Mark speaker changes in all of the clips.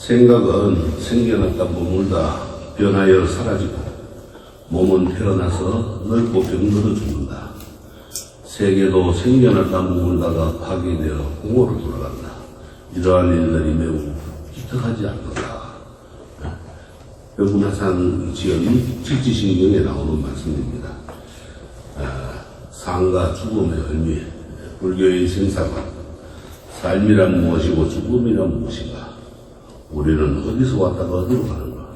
Speaker 1: 생각은 생겨났다 머물다 변하여 사라지고 몸은 태어나서 넓고 병들어 죽는다. 세계도 생겨났다 머물다가 파괴되어 공허로 돌아간다. 이러한 일들이 매우 기특하지 않는다. 병문화상 지연이 직지신경에 나오는 말씀입니다. 상과 죽음의 의미, 불교의 생사관, 삶이란 무엇이고 죽음이란 무엇인가? 우리는 어디서 왔다가 어디로 가는가?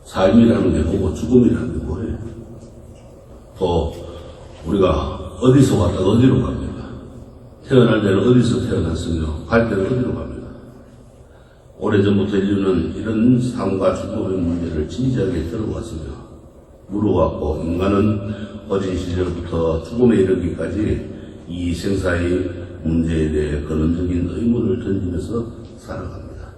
Speaker 1: 삶이라는 게 뭐고 죽음이라는 게 뭐예요? 또 우리가 어디서 왔다가 어디로 갑니까? 태어날 때는 어디서 태어났으며 갈 때는 어디로 갑니까? 오래전부터 인류는 이런 삶과 죽음의 문제를 진지하게 들어왔으며 물어왔고, 인간은 어린 시절부터 죽음에 이르기까지 이 생사의 문제에 대해 근원적인 의문을 던지면서 살아갑니다.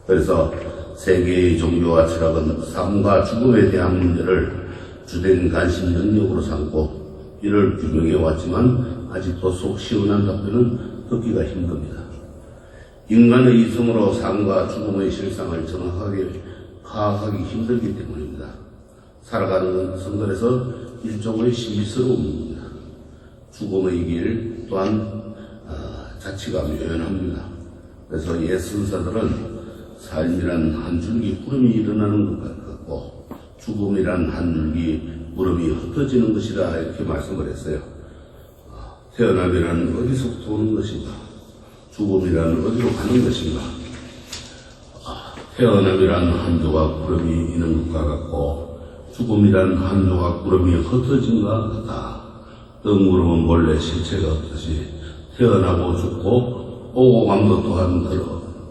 Speaker 1: 그래서 세계의 종교와 철학은 삶과 죽음에 대한 문제를 주된 관심 영역으로 삼고 이를 규명해 왔지만 아직도 속 시원한 답변은 듣기가 힘듭니다. 인간의 이성으로 삶과 죽음의 실상을 정확하게 파악하기 힘들기 때문입니다. 살아가는 성들에서 일종의 신비스러움입니다. 죽음의 길 또한 자치가 묘연합니다. 그래서 옛 선사들은 삶이란 한 줄기 구름이 일어나는 것 같고 죽음이란 한 줄기 구름이 흩어지는 것이라 이렇게 말씀을 했어요. 태어남이란 어디서부터 오는 것인가? 죽음이란 어디로 가는 것인가? 태어남이란 한 조각 구름이 있는 것과 같고 죽음이란 한 조각 구름이 흩어진 것 같다. 뜬구름은 몰래 실체가 없듯이 태어나고 죽고 오고 간 것 또한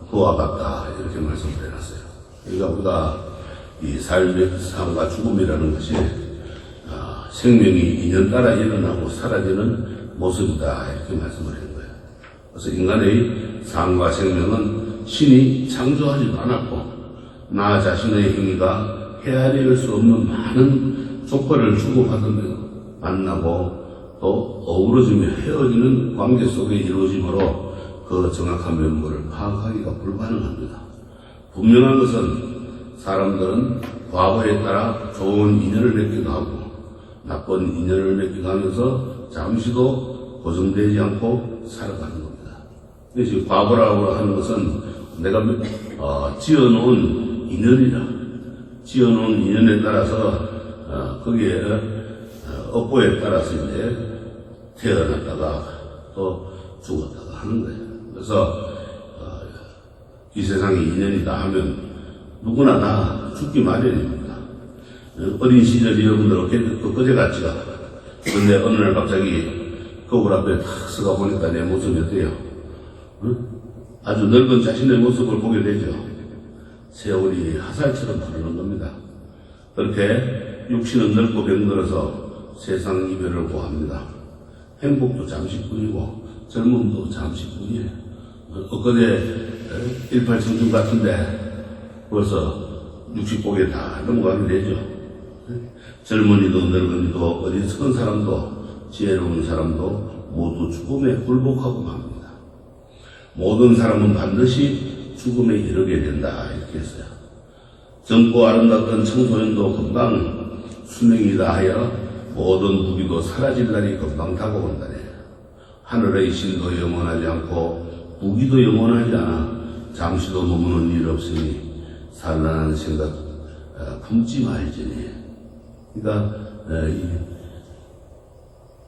Speaker 1: 그와 같다. 이렇게 말씀을 해놨어요. 그러니까 우리가 이 삶과 죽음이라는 것이 생명이 인연 따라 일어나고 사라지는 모습이다. 이렇게 말씀을 한 거예요. 그래서 인간의 삶과 생명은 신이 창조하지도 않았고 나 자신의 행위가 헤아릴 수 없는 많은 조건을 주고받으며 만나고 또 어우러지며 헤어지는 관계 속에 이루어지므로 그 정확한 면모를 파악하기가 불가능합니다. 분명한 것은 사람들은 과거에 따라 좋은 인연을 맺기도 하고 나쁜 인연을 맺기도 하면서 잠시도 고정되지 않고 살아가는 겁니다. 그래서 과거라고 하는 것은 내가 지어놓은 인연이라, 지어놓은 인연에 따라서 거기에 업보에 따라서 이제 태어났다가 또 죽었다가 하는 거예요. 그래서 이 세상에 인연이다 하면 누구나 다 죽기 마련입니다. 어린 시절 여러분들 그제 같지가. 근데 어느 날 갑자기 거울 앞에 탁 서가 보니까 내 모습이 어때요? 응? 아주 늙은 자신의 모습을 보게 되죠. 세월이 화살처럼 흐르는 겁니다. 그렇게 육신은 늙고 병들어서 세상 이별을 고합니다. 행복도 잠시뿐이고 젊음도 잠시뿐이에요. 엊그제 18청춘 같은데 벌써 60곡에 다 넘어가게 되죠. 젊은이도 늙은이도 어리석은 사람도 지혜로운 사람도 모두 죽음에 굴복하고 맙니다. 모든 사람은 반드시 죽음에 이르게 된다 이렇게 했어요. 젊고 아름답던 청소년도 금방 수명이 다하여 모든 무기도 사라질 날이 금방 다가온다네. 하늘의 신도 영원하지 않고 무기도 영원하지 않아 잠시도 머무는 일 없으니 산란한 생각 품지 말지니. 그러니까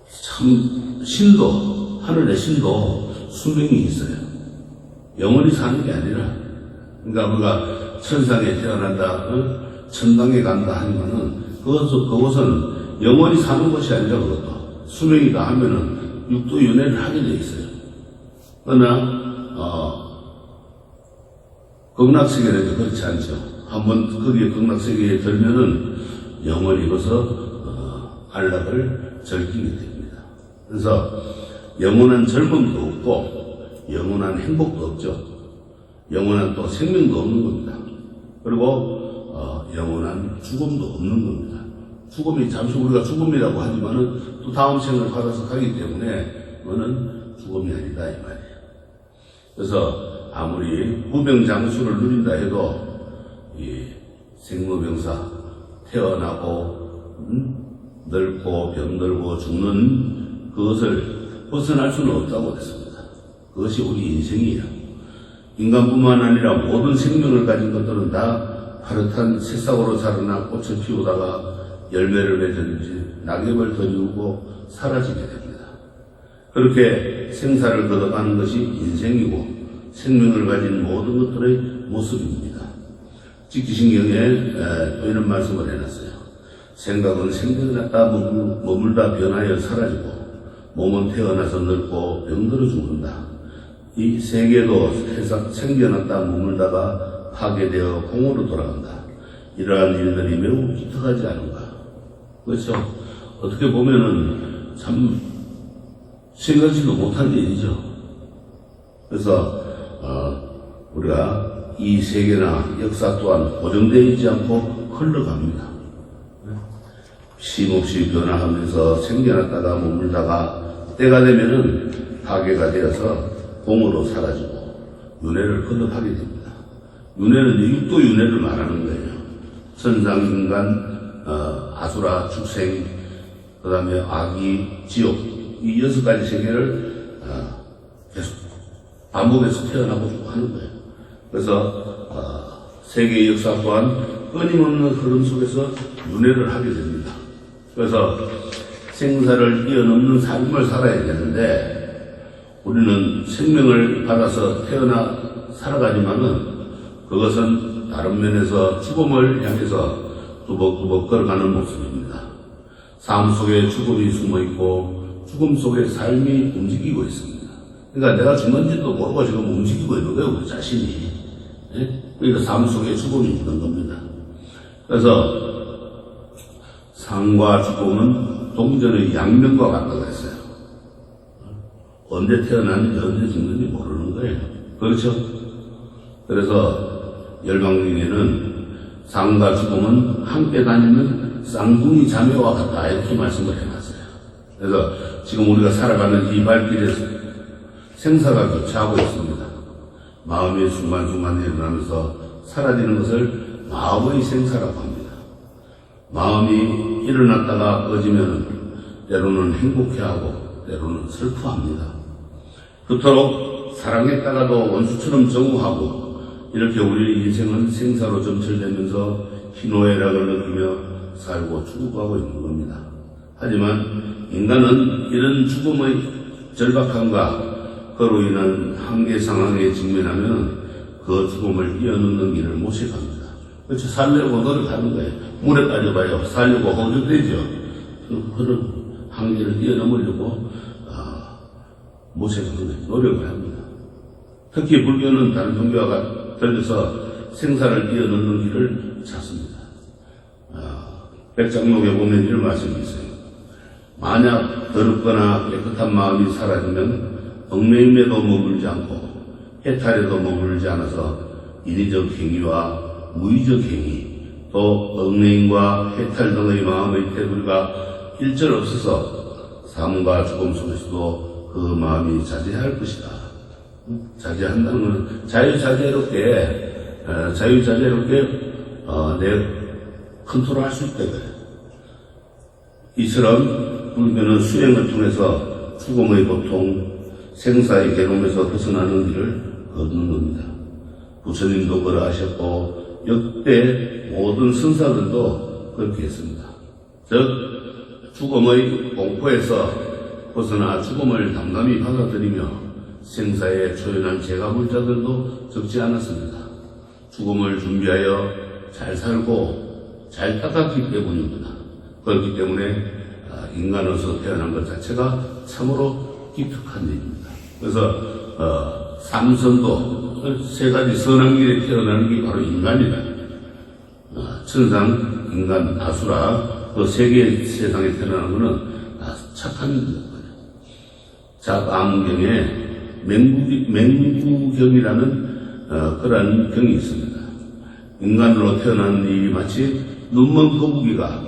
Speaker 1: 참 신도, 하늘의 신도 수명이 있어요. 영원히 사는 게 아니라, 그러니까 우리가 천상에 태어난다, 천당에 간다 하면은 그것은 영원히 사는 것이 아니라 그것도 수명이다 하면은 육도 연애를 하게 돼 있어요. 그러나 극락세계는 그렇지 않죠. 한번 거기에 극락세계에 들면은 영원히 거기서 안락을 즐기게 됩니다. 그래서 영원한 젊음도 없고 영원한 행복도 없죠. 영원한 또 생명도 없는 겁니다. 그리고 영원한 죽음도 없는 겁니다. 죽음이 잠시 우리가 죽음이라고 하지만은 또 다음 생을 받아서 가기 때문에 그거는 죽음이 아니다 이 말이에요. 그래서 아무리 무병장수를 누린다 해도 이 생로병사 태어나고 늙고 병들고 죽는 그것을 벗어날 수는 없다고 했습니다. 그것이 우리 인생이에요. 인간뿐만 아니라 모든 생명을 가진 것들은 다 파릇한 새싹으로 자라나 꽃을 피우다가 열매를 맺든지 낙엽을 던지고 사라지게 됩니다. 그렇게 생사를 거둬가는 것이 인생이고 생명을 가진 모든 것들의 모습입니다. 직지신경에 또 이런 말씀을 해놨어요. 생각은 생겨났다 머물다 변하여 사라지고 몸은 태어나서 늙고 병들어 죽는다. 이 세계도 생겨났다 머물다가 파괴되어 공으로 돌아간다. 이러한 일들이 매우 기특하지 않은가. 그렇죠? 어떻게 보면은 참 생각지도 못한 일이죠. 그래서 우리가 이 세계나 역사 또한 고정되어 있지 않고 흘러갑니다. 쉼없이 변화하면서 생겨났다가 머물다가 때가 되면은 파괴가 되어서 공으로 사라지고 윤회를 거듭하게 됩니다. 윤회는 육도 윤회를 말하는 거예요. 천상, 인간, 아수라, 축생, 그 다음에 아기, 지옥, 이 6가지 세계를 계속 반복해서 태어나고 죽고 하는 거예요. 그래서 세계의 역사 또한 끊임없는 흐름 속에서 윤회를 하게 됩니다. 그래서 생사를 뛰어넘는 삶을 살아야 되는데 우리는 생명을 받아서 태어나 살아가지만은 그것은 다른 면에서 죽음을 향해서 두벅두벅 걸어가는 모습입니다. 삶 속에 죽음이 숨어있고 죽음 속에 삶이 움직이고 있습니다. 그러니까 내가 죽는지도 모르고 지금 움직이고 있는 거예요, 우리 자신이. 네? 그러니까 삶 속에 죽음이 있는 겁니다. 그래서 삶과 죽음은 동전의 양면과 같다고 했어요. 언제 태어났는지 언제 죽는지 모르는 거예요. 그렇죠? 그래서 열방중에는 삶과 죽음은 함께 다니는 쌍둥이 자매와 같다 이렇게 말씀을 해놨어요. 그래서 지금 우리가 살아가는 이 발길에서 생사가 교차하고 있습니다. 마음이 순간순간 일어나면서 사라지는 것을 마음의 생사라고 합니다. 마음이 일어났다가 꺼지면 때로는 행복해하고 때로는 슬퍼합니다. 그토록 사랑했다가도 원수처럼 정우하고 이렇게 우리 인생은 생사로 점철되면서 희노애락을 느끼며 살고 죽어가고 있는 겁니다. 하지만 인간은 이런 죽음의 절박함과 그로 인한 한계 상황에 직면하면 그 죽음을 뛰어넘는 길을 모색합니다. 그렇죠. 살려고 노력하는 거예요. 물에 빠져봐요. 살려고 허우적대죠. 그런 한계를 뛰어넘으려고 모색하는 거예요. 노력을 합니다. 특히 불교는 다른 종교와 달려서 생사를 뛰어넘는 길을 찾습니다. 백장록에 보면 이런 말씀이 있어요. 만약 더럽거나 깨끗한 마음이 사라지면 얽매임에도 머물지 않고 해탈에도 머물지 않아서 인위적 행위와 무의적 행위 또 얽매임과 해탈 등의 마음의 테두리가 일절 없어서 삶과 죽음 속에서도 그 마음이 자제할 것이다. 자제한다는 건 자유자재롭게 내 컨트롤할 수 있다. 이처럼 불교는 수행을 통해서 죽음의 고통, 생사의 괴로움에서 벗어나는 길을 걷는 겁니다. 부처님도 그러하셨고 역대 모든 선사들도 그렇게 했습니다. 즉 죽음의 공포에서 벗어나 죽음을 담담히 받아들이며 생사에 초연한 제가불자들도 적지 않았습니다. 죽음을 준비하여 잘 살고 잘 닦았기 때문입니다. 그렇기 때문에 인간으로서 태어난 것 자체가 참으로 기특한 일입니다. 그래서 삼선도 세 가지 선한 길에 태어나는 게 바로 인간이다. 천상, 인간, 아수라 그 세 개의 세상에 태어나는 것은 착한 일입니다. 자암경에 맹구경이라는 그런 경이 있습니다. 인간으로 태어난 일이 마치 눈먼 거북이가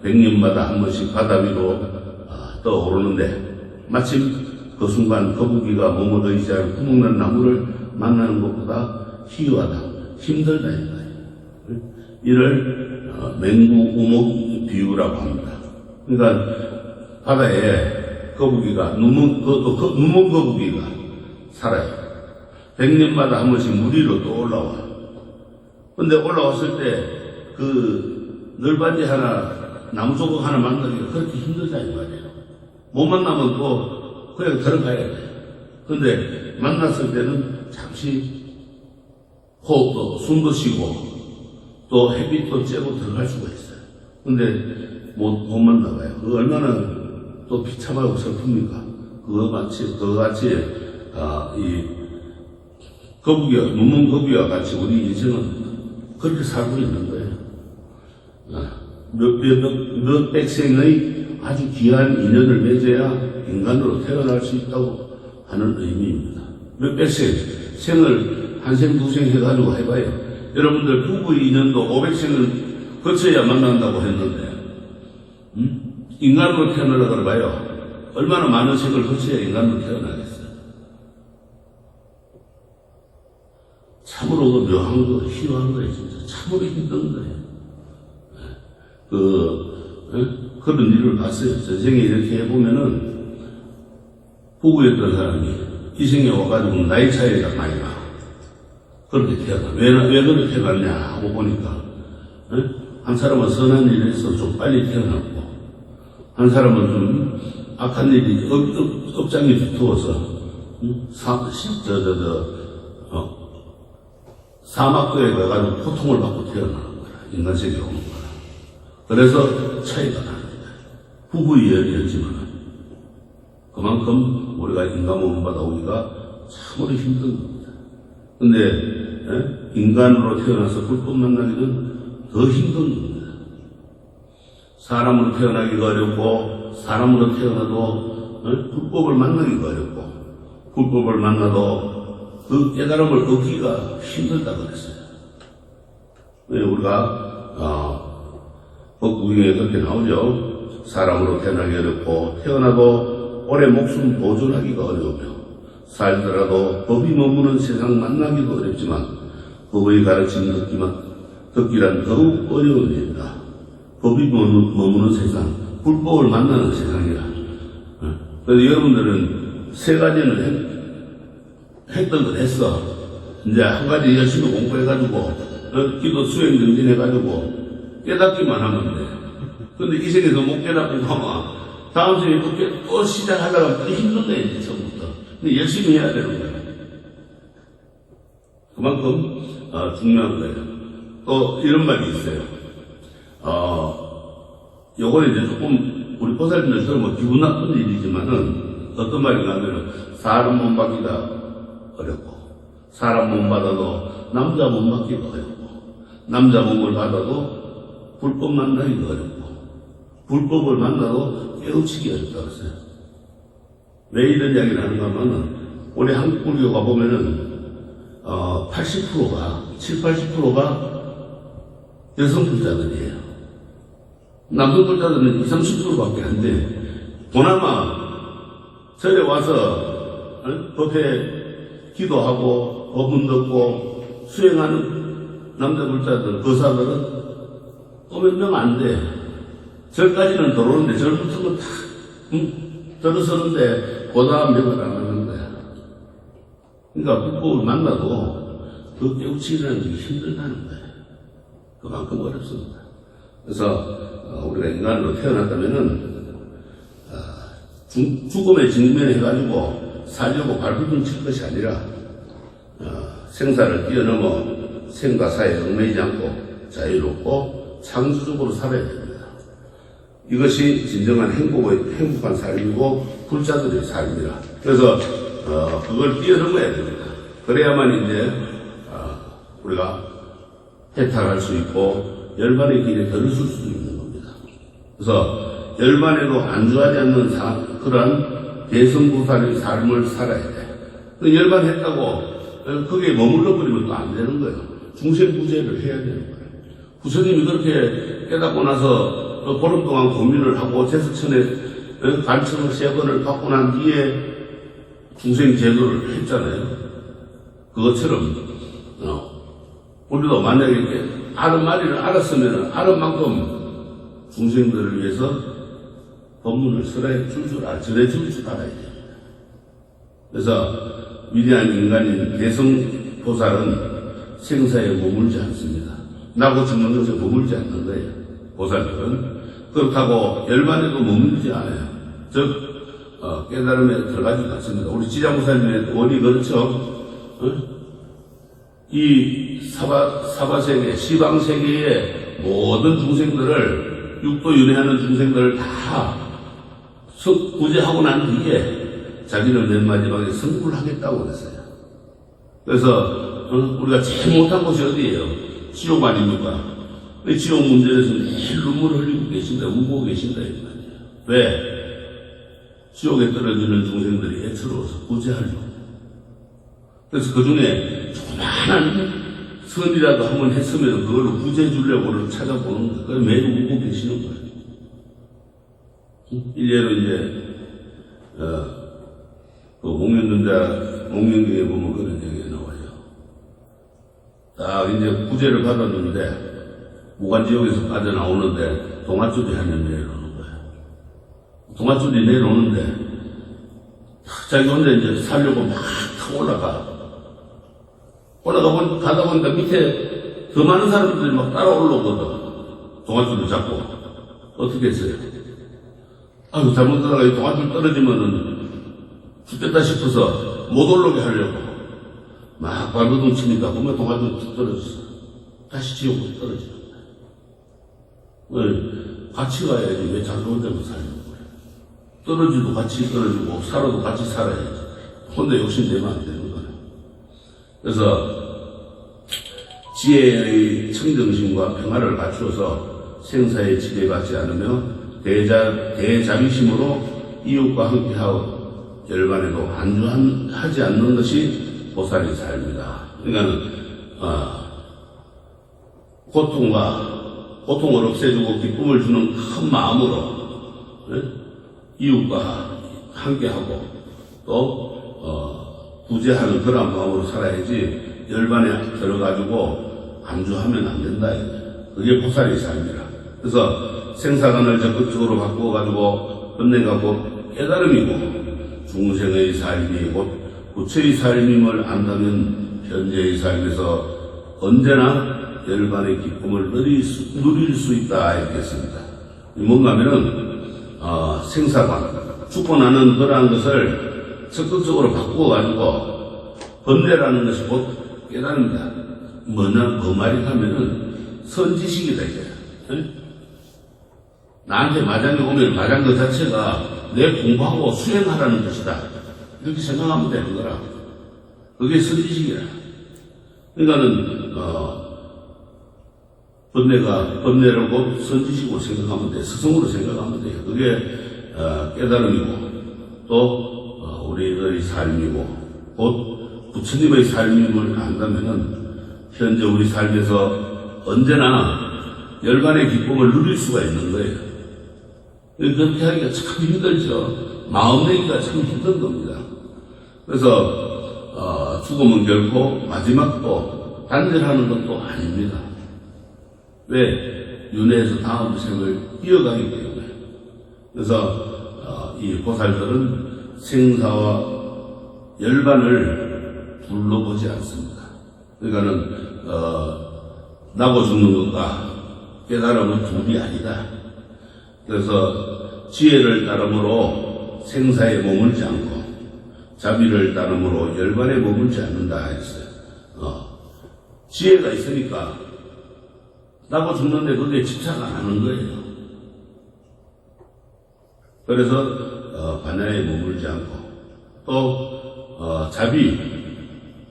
Speaker 1: 100년마다 한 번씩 바다 위로 떠오르는데 마침 그 순간 거북이가 머무르지 않은 구멍난 나무를 만나는 것보다 희유하다, 힘들다 이거예요. 이를 맹구 우목 비유라고 합니다. 그러니까 바다에 거북이가 눈먼 거북이가 살아요. 100년마다 한 번씩 물 위로 또 올라와. 근데 올라왔을 때 그 널빤지 하나, 나무 조각 하나 만나기가 그렇게 힘들다 이 말이에요. 못 만나면 또 그냥 들어가야 돼요. 근데 만났을 때는 잠시 호흡도 숨도 쉬고 또 햇빛도 쬐고 들어갈 수가 있어요. 근데 못 만나봐요. 그 얼마나 또 비참하고 슬픕니까? 그거 같이 이 거북이와 눈먼 거북이와 같이 우리 인생은 그렇게 살고 있는 거예요. 몇 백생의 아주 귀한 인연을 맺어야 인간으로 태어날 수 있다고 하는 의미입니다. 몇 백생, 생을 한 생, 두 생 해가지고 해봐요. 여러분들 부부의 인연도 500생을 거쳐야 만난다고 했는데, 인간으로 태어나려고 그래봐요. 얼마나 많은 생을 거쳐야 인간으로 태어나겠어요. 참으로 묘한 거, 희유한 거예요, 진짜. 참으로 힘든 거예요. 그런 일을 봤어요. 전생에 이렇게 해보면은, 부부였던 사람이 이 생에 와가지고 나이 차이가 많이 나. 그렇게 태어나. 왜 그렇게 태어났냐 하고 보니까, 한 사람은 선한 일을 해서 좀 빨리 태어났고, 한 사람은 좀 악한 일이 업장이 두터워서, 사막도에 가가지고 고통을 받고 태어나는 거라. 인간세계에 오는 거라. 그래서 차이가 납니다. 부부의 열이었지만 그만큼 우리가 인간 몸 받아오기가 참으로 힘든 겁니다. 근데 인간으로 태어나서 불법 만나기는 더 힘든 겁니다. 사람으로 태어나기가 어렵고 사람으로 태어나도 불법을 만나기가 어렵고 불법을 만나도 그 깨달음을 얻기가 힘들다 그랬어요. 우리가 법구경에 그렇게 나오죠. 사람으로 태어나기 어렵고 태어나도 오래 목숨 보존하기가 어려우며 살더라도 법이 머무는 세상 만나기도 어렵지만 법의 가르침 듣기란 더욱 어려운 일이다. 법이 머무는 세상, 불법을 만나는 세상이라. 그래서 여러분들은 세 가지는 했던 걸 했어. 이제 한 가지 열심히 공부해가지고 기도 수행 정진해가지고 깨닫기만 하면 돼. 근데 이 세계에서 못 깨닫고 하면 다음 생에 또 시작하다가 또 힘든 거야 이제 처음부터. 근데 열심히 해야 되는 거야. 그만큼 중요한 거예요. 또 이런 말이 있어요. 요거는 이제 조금 우리 보살님들 들으면 기분 나쁜 일이지만은 어떤 말인가 하면은 사람 몸 받기가 어렵고 사람 몸 받아도 남자 몸 받기가 어렵고 남자 몸을 받아도 불법 만나기가 어렵고 불법을 만나도 깨우치기 어렵다고 했어요. 왜 이런 이야기를 하는가 하면은 우리 한국 불교가 보면은 80%가 70~80%가 여성 불자들이에요. 남성 불자들은 20~30%밖에 안 돼. 보나마 절에 와서 법회 기도하고 법문 듣고 수행하는 남자 불자들, 거사들은 또 몇 명 안 돼. 절까지는 들어오는데 절부터는 다 들어서는데 보다 명을 안 하는 거야. 그러니까 불법을 만나도 그 깨우치기라는 게 힘들다는 거야. 그만큼 어렵습니다. 그래서 우리가 인간으로 태어났다면은 죽음에 직면해가지고 살려고 발부둥 칠 것이 아니라 생사를 뛰어넘어 생과 사에 얽매이지 않고 자유롭고 창조적으로 살아야 됩니다. 이것이 진정한 행복한 삶이고 불자들의 삶이라. 그래서 그걸 뛰어넘어야 됩니다. 그래야만 이제 우리가 해탈할 수 있고 열반의 길에 걸으실 수 있는 겁니다. 그래서 열반에도 안주하지 않는 그러한 대성보살의 삶을 살아야 돼. 열반했다고 거기에 머물러 버리면 또 안 되는 거예요. 중생구제를 해야 되는 거예요. 부처님이 그렇게 깨닫고 나서 보름 동안 고민을 하고 제수천에 간청을 3번을 받고 난 뒤에 중생 제도를 했잖아요. 그것처럼 우리도 만약에 이렇게 아는 마리를 알았으면 아는 만큼 중생들을 위해서 법문을 전해줄 줄 알아야 됩니다. 그래서 위대한 인간인 대성보살은 생사에 머물지 않습니다. 나고 죽는 것에 머물지 않는 거예요. 보살들은. 그렇다고 열반에도 머물지 않아요. 즉 깨달음에 들어가지도 않습니다. 우리 지장보살님의 원이 그렇죠. 이 사바세계, 시방세계의 모든 중생들을, 육도 윤회하는 중생들을 다 구제하고 난 뒤에 자기는 맨 마지막에 성불을 하겠다고 그랬어요. 그래서 우리가 제일 못한 곳이 어디예요? 지옥 아닙니까? 지옥 문제에서 매일 눈물을 흘리고 계신다, 울고 계신다, 이 말이에요. 왜? 지옥에 떨어지는 중생들이 애처로워서 구제하려고. 그래서 그 중에 조그마한 선이라도 한번 했으면 그걸로 구제해 주려고 찾아보는 거예요. 그걸 매일 울고 계시는 거예요. 일례로 이제, 그 목련경에 보면 그런 얘기가 나와요. 딱 이제 구제를 받았는데, 무간지옥에서 빠져나오는데, 동아줄이 하면 내려오는 거예요. 동아줄이 내려오는데, 자기 혼자 이제 살려고 막 타고 가다 보니까 밑에 더 많은 사람들이 막 따라 올라오거든. 동아줄을 잡고. 어떻게 했어요? 아유, 잘못하다가 이 동아줄 떨어지면은 죽겠다 싶어서 못 올라오게 하려고 막 발버둥 치니까 보면 동아줄 툭 떨어졌어. 다시 지옥으로 떨어지는 거야. 같이 가야지. 왜 자기 혼자만 살는 거야? 떨어지도 같이 떨어지고 살아도 같이 살아야지. 혼자 욕심내면 안 되는 거야. 그래서 지혜의 청정심과 평화를 갖추어서 생사에 지배받지 않으며 대자비심으로 이웃과 함께하고 열반에도 안주하지 않는 것이 보살의 삶이다. 그러니까는 고통을 없애주고 기쁨을 주는 큰 마음으로 이웃과 함께하고 또 구제하는 그런 마음으로 살아야지 열반에 들어가지고 안주하면 안 된다. 그게 보살의 삶이라. 그래서 생사관을 적극적으로 바꾸어가지고 끝내가 곧 깨달음이고 중생의 삶이 곧 부처의 삶임을 안다면 현재의 삶에서 언제나 열반의 기쁨을 누릴 수 있다 했겠습니다. 뭔가 하면은 생사관, 죽고 나는 그러한 것을 적극적으로 바꾸어가지고 번뇌라는 것이 곧 깨달음이다. 뭐 말이 하면은 선지식이다 이거야. 나한테 마장이 오면 마장 그 자체가 내 공부하고 수행하라는 것이다. 이렇게 생각하면 되는 거라. 그게 선지식이라. 그러니까는 번뇌를 곧 선지식으로 생각하면 돼. 스승으로 생각하면 돼요. 그게 깨달음이고 또 우리들의 삶이고 곧 부처님의 삶임을 안다면은 현재 우리 삶에서 언제나 열반의 기쁨을 누릴 수가 있는 거예요. 그렇게 하기가 참 힘들죠. 마음 내기가 참 힘든 겁니다. 그래서 죽음은 결코 마지막도 단절하는 것도 아닙니다. 왜? 윤회에서 다음 생을 이어가기 때문에. 그래서 이 보살들은 생사와 열반을 둘러보지 않습니다. 그러니까는 나고 죽는 것과 깨달음은 둘이 아니다. 그래서 지혜를 따름으로 생사에 머물지 않고 자비를 따름으로 열반에 머물지 않는다 했어요. 지혜가 있으니까 나고 죽는데 그게 집착 안 하는 거예요. 그래서 반야에 머물지 않고 또 자비,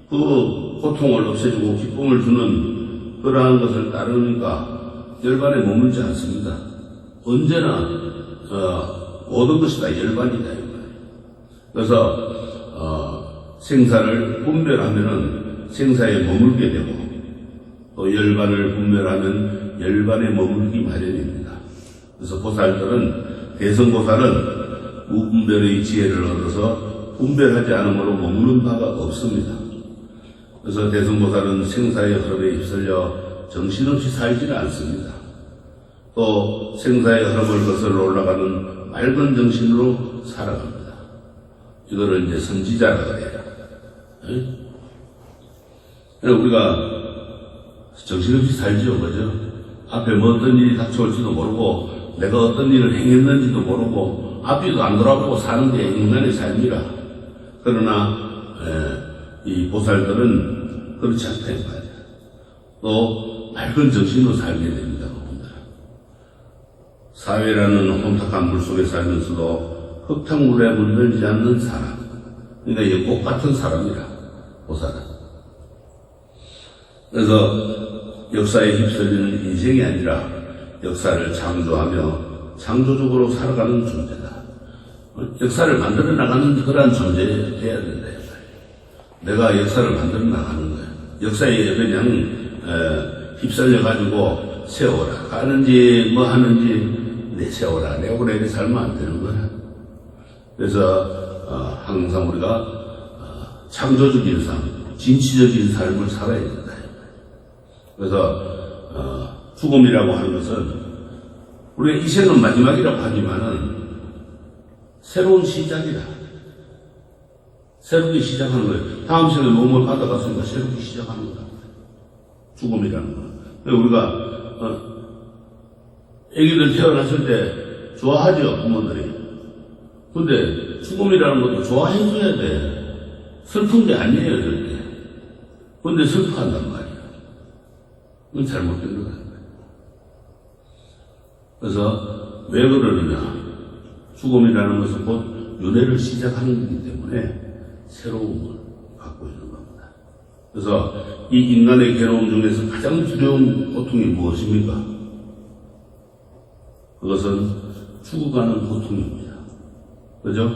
Speaker 1: 그 고통을 없애주고 기쁨을 주는 그러한 것을 따르니까 열반에 머물지 않습니다. 언제나 모든 것이 다 열반이다. 그래서 생사를 분별하면은 생사에 머물게 되고 또 열반을 분별하면 열반에 머물기 마련입니다. 그래서 보살들은 대성보살은 무분별의 지혜를 얻어서 분별하지 않으므로 머무는 바가 없습니다. 그래서 대승보살은 생사의 흐름에 휩쓸려 정신없이 살지는 않습니다. 또 생사의 흐름을 거슬러 올라가는 맑은 정신으로 살아갑니다. 이거를 이제 선지자라고 해요. 우리가 정신없이 살지요, 그죠? 앞에 뭐 어떤 일이 닥쳐올지도 모르고, 내가 어떤 일을 행했는지도 모르고, 앞뒤도 안 돌아보고 사는 게 인간의 삶이라. 그러나, 이 보살들은 그렇지 않다, 이 말이야. 또, 맑은 정신으로 살게 됩니다, 그분들. 사회라는 혼탁한 물 속에 살면서도 흙탕물에 물들지 않는 사람. 그러니까 이게 꽃 같은 사람이라, 보살은. 그래서 역사에 휩쓸리는 인생이 아니라 역사를 창조하며 창조적으로 살아가는 존재다. 역사를 만들어 나가는 그러한 존재여야 된다. 내가 역사를 만들어 나가는 거야. 역사에 그냥 휩쓸려가지고 세워라. 가는지 뭐 하는지 내세워라. 내오래 이렇게 살면 안 되는 거야. 그래서 항상 우리가 창조적인 삶, 진취적인 삶을 살아야 된다. 그래서 죽음이라고 하는 것은 우리가 이 생은 마지막이라고 하지만은 새로운 시작이다. 새롭게 시작하는 거예요. 다음 생에 몸을 받아갔으니까 새롭게 시작하는 거다. 죽음이라는 거. 우리가 애기들 태어났을 때 좋아하죠, 부모들이. 근데 죽음이라는 것도 좋아해줘야 돼. 슬픈 게 아니에요, 절대. 근데 슬퍼한단 말이야. 그건 잘못된 거야. 그래서 왜 그러느냐. 죽음이라는 것은 곧 윤회를 시작하는 거기 때문에 새로움을 갖고 있는 겁니다. 그래서 이 인간의 괴로움 중에서 가장 두려운 고통이 무엇입니까? 그것은 죽어가는 고통입니다. 그죠?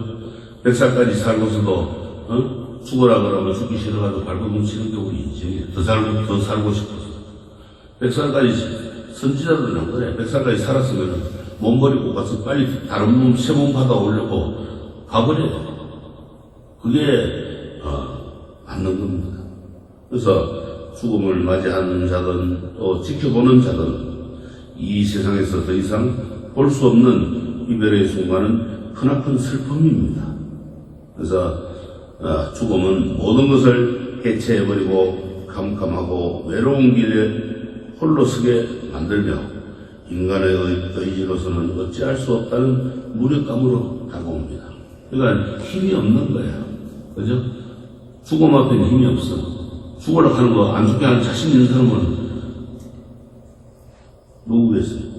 Speaker 1: 100살까지 살고서도 죽어라 그러면 죽기 싫어가지고 발버둥 치는 게 우리 인생이에요. 더 살고 싶어서. 100살까지 선지자들은 한 거래. 100살까지 살았으면 몸 버리고 가서 빨리 다른 몸, 새 몸 받아 오려고 가버려. 그게, 맞는 겁니다. 그래서 죽음을 맞이하는 자든 또 지켜보는 자든 이 세상에서 더 이상 볼 수 없는 이별의 순간은 크나큰 슬픔입니다. 그래서 죽음은 모든 것을 해체해버리고 캄캄하고 외로운 길에 홀로 서게 만들며 인간의 의지로서는 어찌할 수 없다는 무력감으로 다가옵니다. 그러니까 힘이 없는 거예요. 그죠? 죽음 앞에는 힘이 없어. 죽으려고 하는 거 안 죽게 하는 자신 있는 사람은 누구겠어요?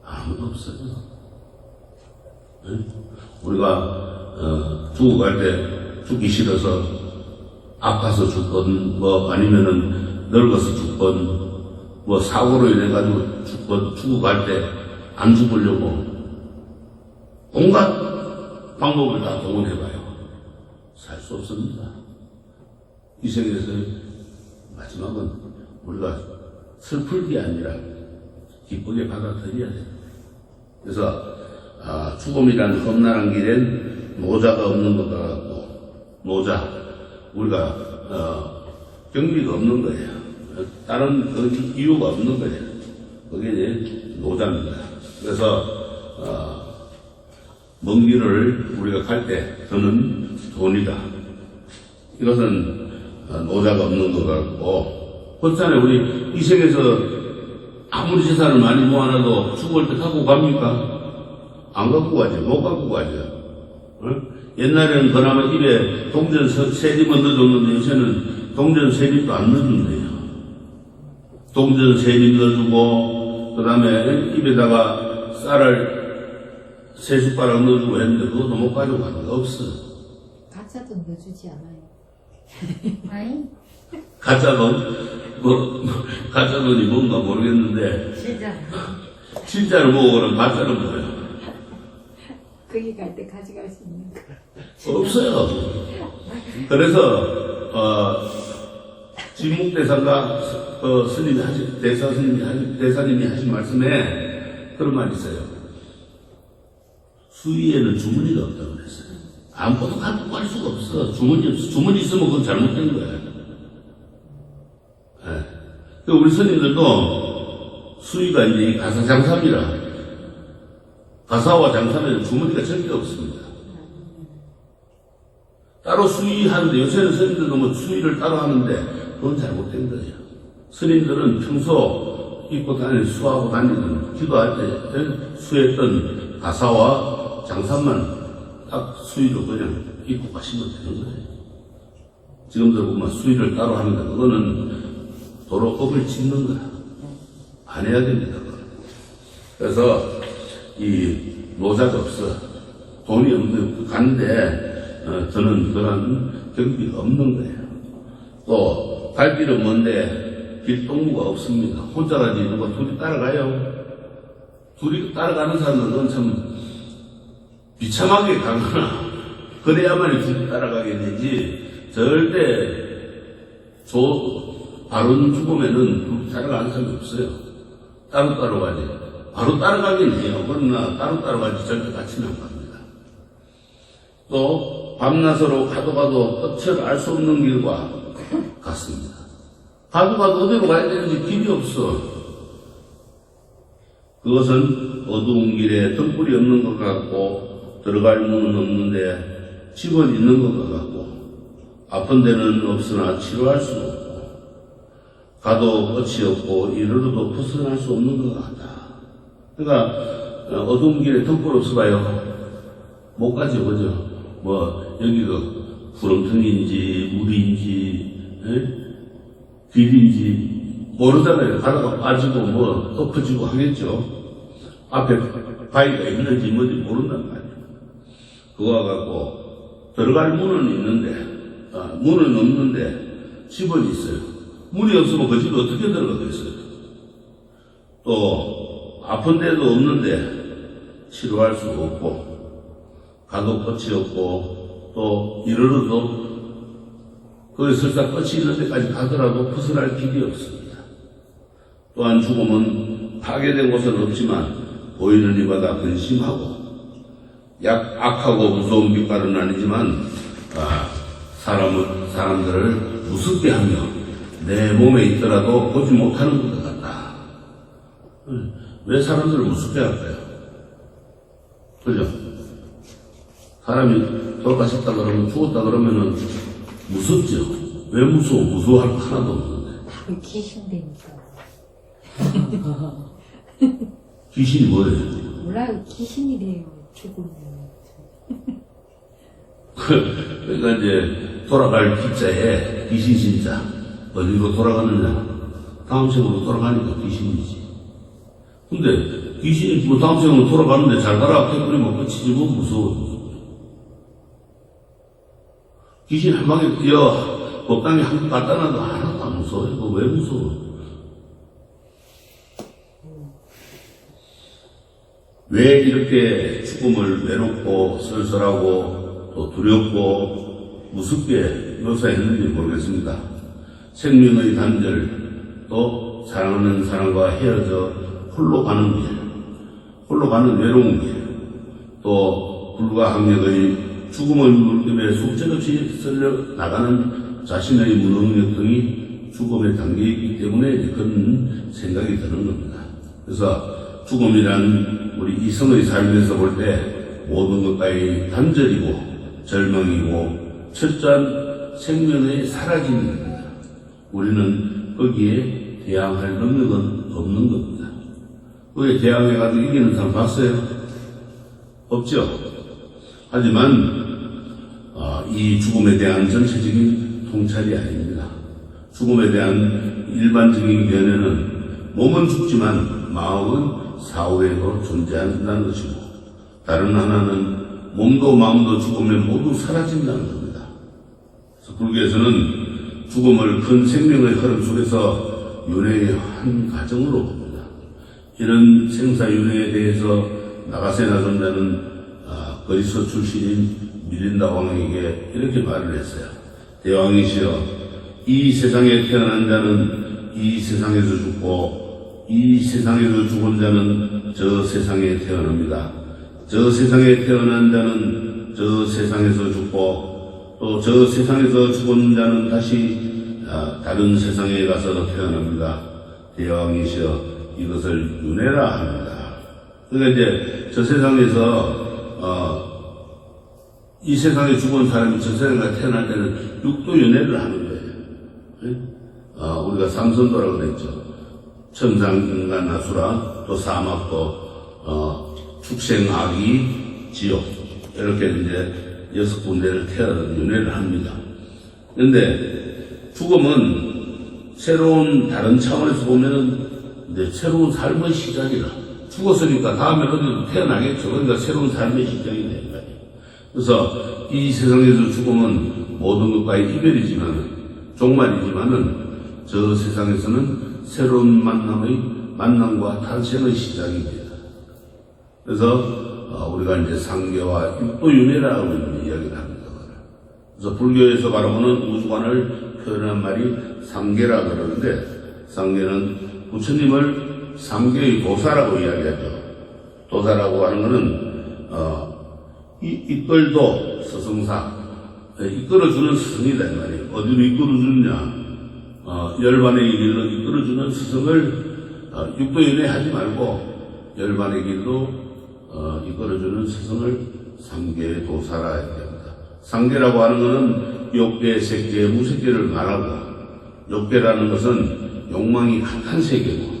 Speaker 1: 아무도 없어요. 네? 우리가 죽어갈 때 죽기 싫어서 아파서 죽건 뭐 아니면은 늙어서 죽건 뭐 사고로 인해 가지고 죽건 죽어갈 때 안 죽으려고 온갖 방법을 다 동원해봐요. 살 수 없습니다. 이 세계에서 마지막은 우리가 슬플 게 아니라 기쁘게 받아들여야 돼요. 그래서 죽음이라는 험난한 길엔 노자가 없는 것 같고 노자 우리가 경비가 없는 거예요. 다른 이유가 없는 거예요. 그게 이제 노자입니다. 그래서 먼 길을 우리가 갈 때 저는 돈이다. 이것은 노자가 없는 것 같고 그렇잖아요. 우리 이 세계에서 아무리 재산을 많이 모아놔도 죽을 때 갖고 갑니까? 안 갖고 가죠. 못 갖고 가죠. 옛날에는 그나마 입에 동전 세립은 넣어줬는데 요새는 동전 세립도 안 넣어준대요. 동전 세립 넣어주고 그 다음에 입에다가 쌀을 3숟가락 넣어주고 했는데 그것도 못 가지고 가는 게 없어.
Speaker 2: 가짜 돈 넣어주지 않아요.
Speaker 3: 아니?
Speaker 1: 가짜 돈? 가짜 돈이 뭔가 모르겠는데
Speaker 3: 진짜.
Speaker 1: 진짜를 보고 그럼 가짜는 뭐예요?
Speaker 2: 거기 갈 때 가져갈 수 있는 거.
Speaker 1: 없어요. 그래서 진묵대사가 대사님이 하신 말씀에 그런 말이 있어요. 수위에는 주머니가 없다고 그랬어요. 아무것도 갖고 갈 수가 없어. 주머니 있으면 그건 잘못된 거야. 우리 스님들도 수의가 이제 이 가사장삼이라 가사와 장삼에는 주머니가 절대 없습니다. 따로 수의하는데 요새는 스님들도 뭐 수의를 따로 하는데 그건 잘못된 거예요. 스님들은 평소 입고 다니는 수하고 다니는 기도할 때 수했던 가사와 장삼만 딱 수의로 그냥 입고 가시면 되는 거예요. 지금도 보면 수의를 따로 하는데 그거는 도로 업을 짓는 거야. 안 해야 됩니다. 그래서 이 노자가 없어. 돈이 없는 간데 저는 그런 경비가 없는 거예요. 또 갈 길은 먼데 길동무가 없습니다. 혼자 가지 누가 둘이 따라가요. 둘이 따라가는 사람은 참 비참하게 가거나 그래야만 둘이 따라가게 되지 절대 바른 죽음에는 따라가는 사람이 없어요. 따로 가지. 바로 따라가긴 해요. 그러나 따로 가지 절대 같이는 안 갑니다. 또 밤낮으로 가도 끝을 알 수 없는 길과 같습니다. 가도 어디로 가야 되는지 길이 없어. 그것은 어두운 길에 등불이 없는 것 같고 들어갈 문은 없는데 집은 있는 것 같고 아픈 데는 없으나 치료할 수 없고 가도 끝이 없고 이르러도 벗어날 수 없는 것 같다. 그러니까 어두운 길에 등불 없어봐요. 못 가죠, 그죠? 뭐 여기가 구렁텅이인지 물인지 길인지 모르잖아요. 가다가 빠지고 뭐 엎어지고 하겠죠. 앞에 바위가 있는지 뭔지 모른단 말이에요. 그와 같고 들어갈 문은 있는데 문은 없는데 집은 있어요. 문이 없으면 그 집에 어떻게 들어가겠어요? 또 아픈 데도 없는데 치료할 수가 없고 가도 끝이 없고 또 이르러도 거기 설사 끝이 있는 데까지 가더라도 벗어날 길이 없습니다. 또한 죽음은 파괴된 곳은 없지만 보이는 이마다 근심하고 악하고 무서운 빛깔은 아니지만 사람들을 무섭게 하며 내 몸에 있더라도 보지 못하는 것 같다. 왜 사람들을 무섭게 할까요? 그죠? 사람이 돌아가셨다 그러면 죽었다 그러면은 무섭죠? 왜 무서워? 무서워할 거 하나도 없는데.
Speaker 2: 그 귀신되니까.
Speaker 1: 귀신이 뭐예요?
Speaker 2: 몰라요. 귀신이래요. 죽으면.
Speaker 1: 그러니까 이제 돌아갈 기자에 귀신 신자 어디로 돌아가느냐? 다음 생으로 돌아가니까 귀신이지. 근데 귀신이 뭐 다음 생으로 돌아가는데 잘 가라 해버리면 끝이지 뭐 무서워. 귀신 한 방에 법당에 한 번 갖다 놔도 하나도 안 무서워요. 그거 왜 무서워? 왜 이렇게 죽음을 외롭고 쓸쓸하고 또 두렵고 무섭게 묘사했는지 모르겠습니다. 생명의 단절, 또 사랑하는 사람과 헤어져 홀로 가는 길, 홀로 가는 외로운 길, 또 불과 학력의 죽음을 물김에 속절없이 쓸려 나가는 자신의 무능력 등이 죽음에 담겨있기 때문에 그런 생각이 드는 겁니다. 그래서 죽음이란 우리 이성의 삶에서 볼 때 모든 것과의 단절이고 절망이고 철저한 생명의 사라짐입니다. 우리는 거기에 대항할 능력은 없는 겁니다. 거기에 대항해가지고 이기는 사람 봤어요? 없죠? 하지만 이 죽음에 대한 전체적인 통찰이 아닙니다. 죽음에 대한 일반적인 견해는 몸은 죽지만 마음은 사후에도 존재한다는 것이고 다른 하나는 몸도 마음도 죽음에 모두 사라진다는 겁니다. 그래서 불교에서는 죽음을 큰 생명의 흐름 속에서 윤회의 한 과정으로 봅니다. 이런 생사윤회에 대해서 나가세나 존자는 거리서 출신인 미린다 왕에게 이렇게 말을 했어요. 대왕이시여, 이 세상에 태어난 자는 이 세상에서 죽고 이 세상에서 죽은 자는 저 세상에 태어납니다. 저 세상에 태어난 자는 저 세상에서 죽고 또 저 세상에서 죽은 자는 다시 다른 세상에 가서 태어납니다. 대왕이시여 이것을 윤회라 합니다. 그러니까 이제 저 세상에서 이 세상에 죽은 사람이 저 세상에 태어날 때는 육도윤회를 하는 거예요. 우리가 삼선도라고 그랬죠. 천상, 인간, 아수라, 또 사막, 또 축생, 악이, 지옥 이렇게 이제 6군데를 태어나는 윤회를 합니다. 그런데 죽음은 새로운 다른 차원에서 보면은 이제 새로운 삶의 시작이다. 죽었으니까 다음에 어디도 태어나겠죠. 그러니까 새로운 삶의 시작이 되는 거예요. 그래서 이 세상에서 죽음은 모든 것과의 이별이지만 종말이지만은 저 세상에서는 새로운 만남과 탄생의 시작입니다. 그래서 우리가 이제 상계와 육도윤회라고 이야기를 합니다. 그래서 불교에서 바라보는 우주관을 표현한 말이 상계라 그러는데, 상계는 부처님을 상계의 도사라고 이야기하죠. 도사라고 하는 것은 이끌도 스승사, 이끌어주는 스승이다 이 말이에요. 어디로 이끌어주느냐, 열반의 길로 이끌어주는 스승을 육도윤회 하지 말고 열반의 길로 이끌어주는 스승을 상계의 도사라 해야 됩니다. 상계라고 하는 것은 욕계, 색계, 무색계를 말하고, 욕계라는 것은 욕망이 강한 세계고,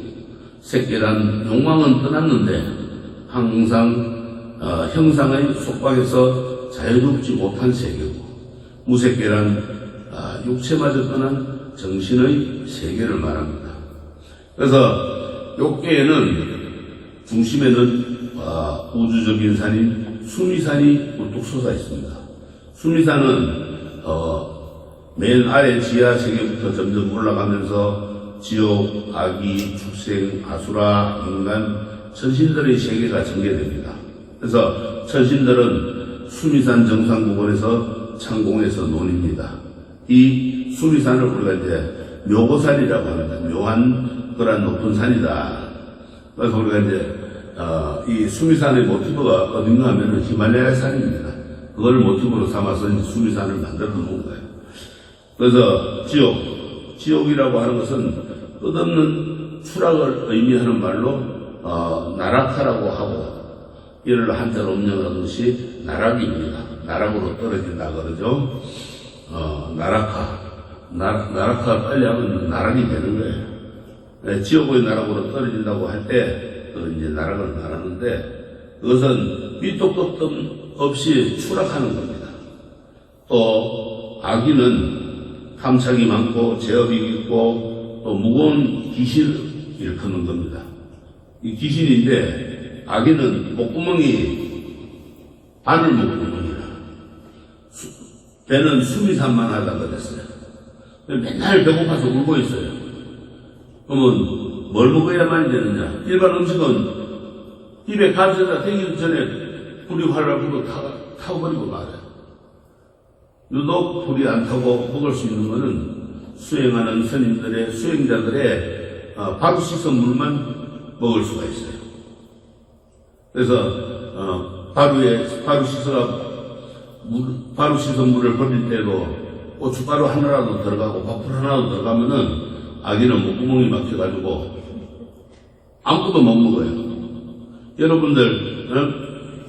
Speaker 1: 색계란 욕망은 떠났는데 항상 형상의 속박에서 자유롭지 못한 세계고, 무색계란 육체마저 떠난 정신의 세계를 말합니다. 그래서 욕계에는 중심에는 우주적인 산인 수미산이 우뚝 솟아 있습니다. 수미산은 맨 아래 지하 세계부터 점점 올라가면서 지옥, 아기, 축생, 아수라, 인간, 천신들의 세계가 전개됩니다. 그래서 천신들은 수미산 정상 부근에서 창공에서 논입니다. 이 수미산을 우리가 이제 묘고산이라고 합니다. 묘한 그런 높은 산이다. 그래서 우리가 이제 이 수미산의 모티브가 어딘가 하면은 히말라야 산입니다. 그걸 모티브로 삼아서 수미산을 만들어 놓은 거예요. 그래서 지옥이라고 하는 것은 끝없는 추락을 의미하는 말로 나락하라고 하고, 이를 한자로 음력하는 것이 나락입니다. 나락으로 떨어진다 그러죠. 나락하 빨리 하면 나락이 되는 거예요. 지옥의 나락으로 떨어진다고 할 때 이제 나락을 말하는데, 그것은 밑도 끝도 없이 추락하는 겁니다. 또 악인은 탐착이 많고 제업이 깊고 또 무거운 기신을 일컫는 겁니다. 이 기신인데, 악인은 목구멍이 바늘 목구멍이라, 배는 수미산만 하다가 됐어요. 맨날 배고파서 울고 있어요. 그러면 뭘 먹어야만 되느냐? 일반 음식은 입에 가져다 대기 전에 불이 활활 불고 타버리고 말아요. 유독 불이 안 타고 먹을 수 있는 것은 수행하는 스님들의, 수행자들의 바로 씻은 물만 먹을 수가 있어요. 그래서 바로 씻은 물을 버릴 때도 고춧가루 하나라도 들어가고 밥풀 하나라도 들어가면은 아기는 목구멍이 막혀가지고 아무것도 못 먹어요. 여러분들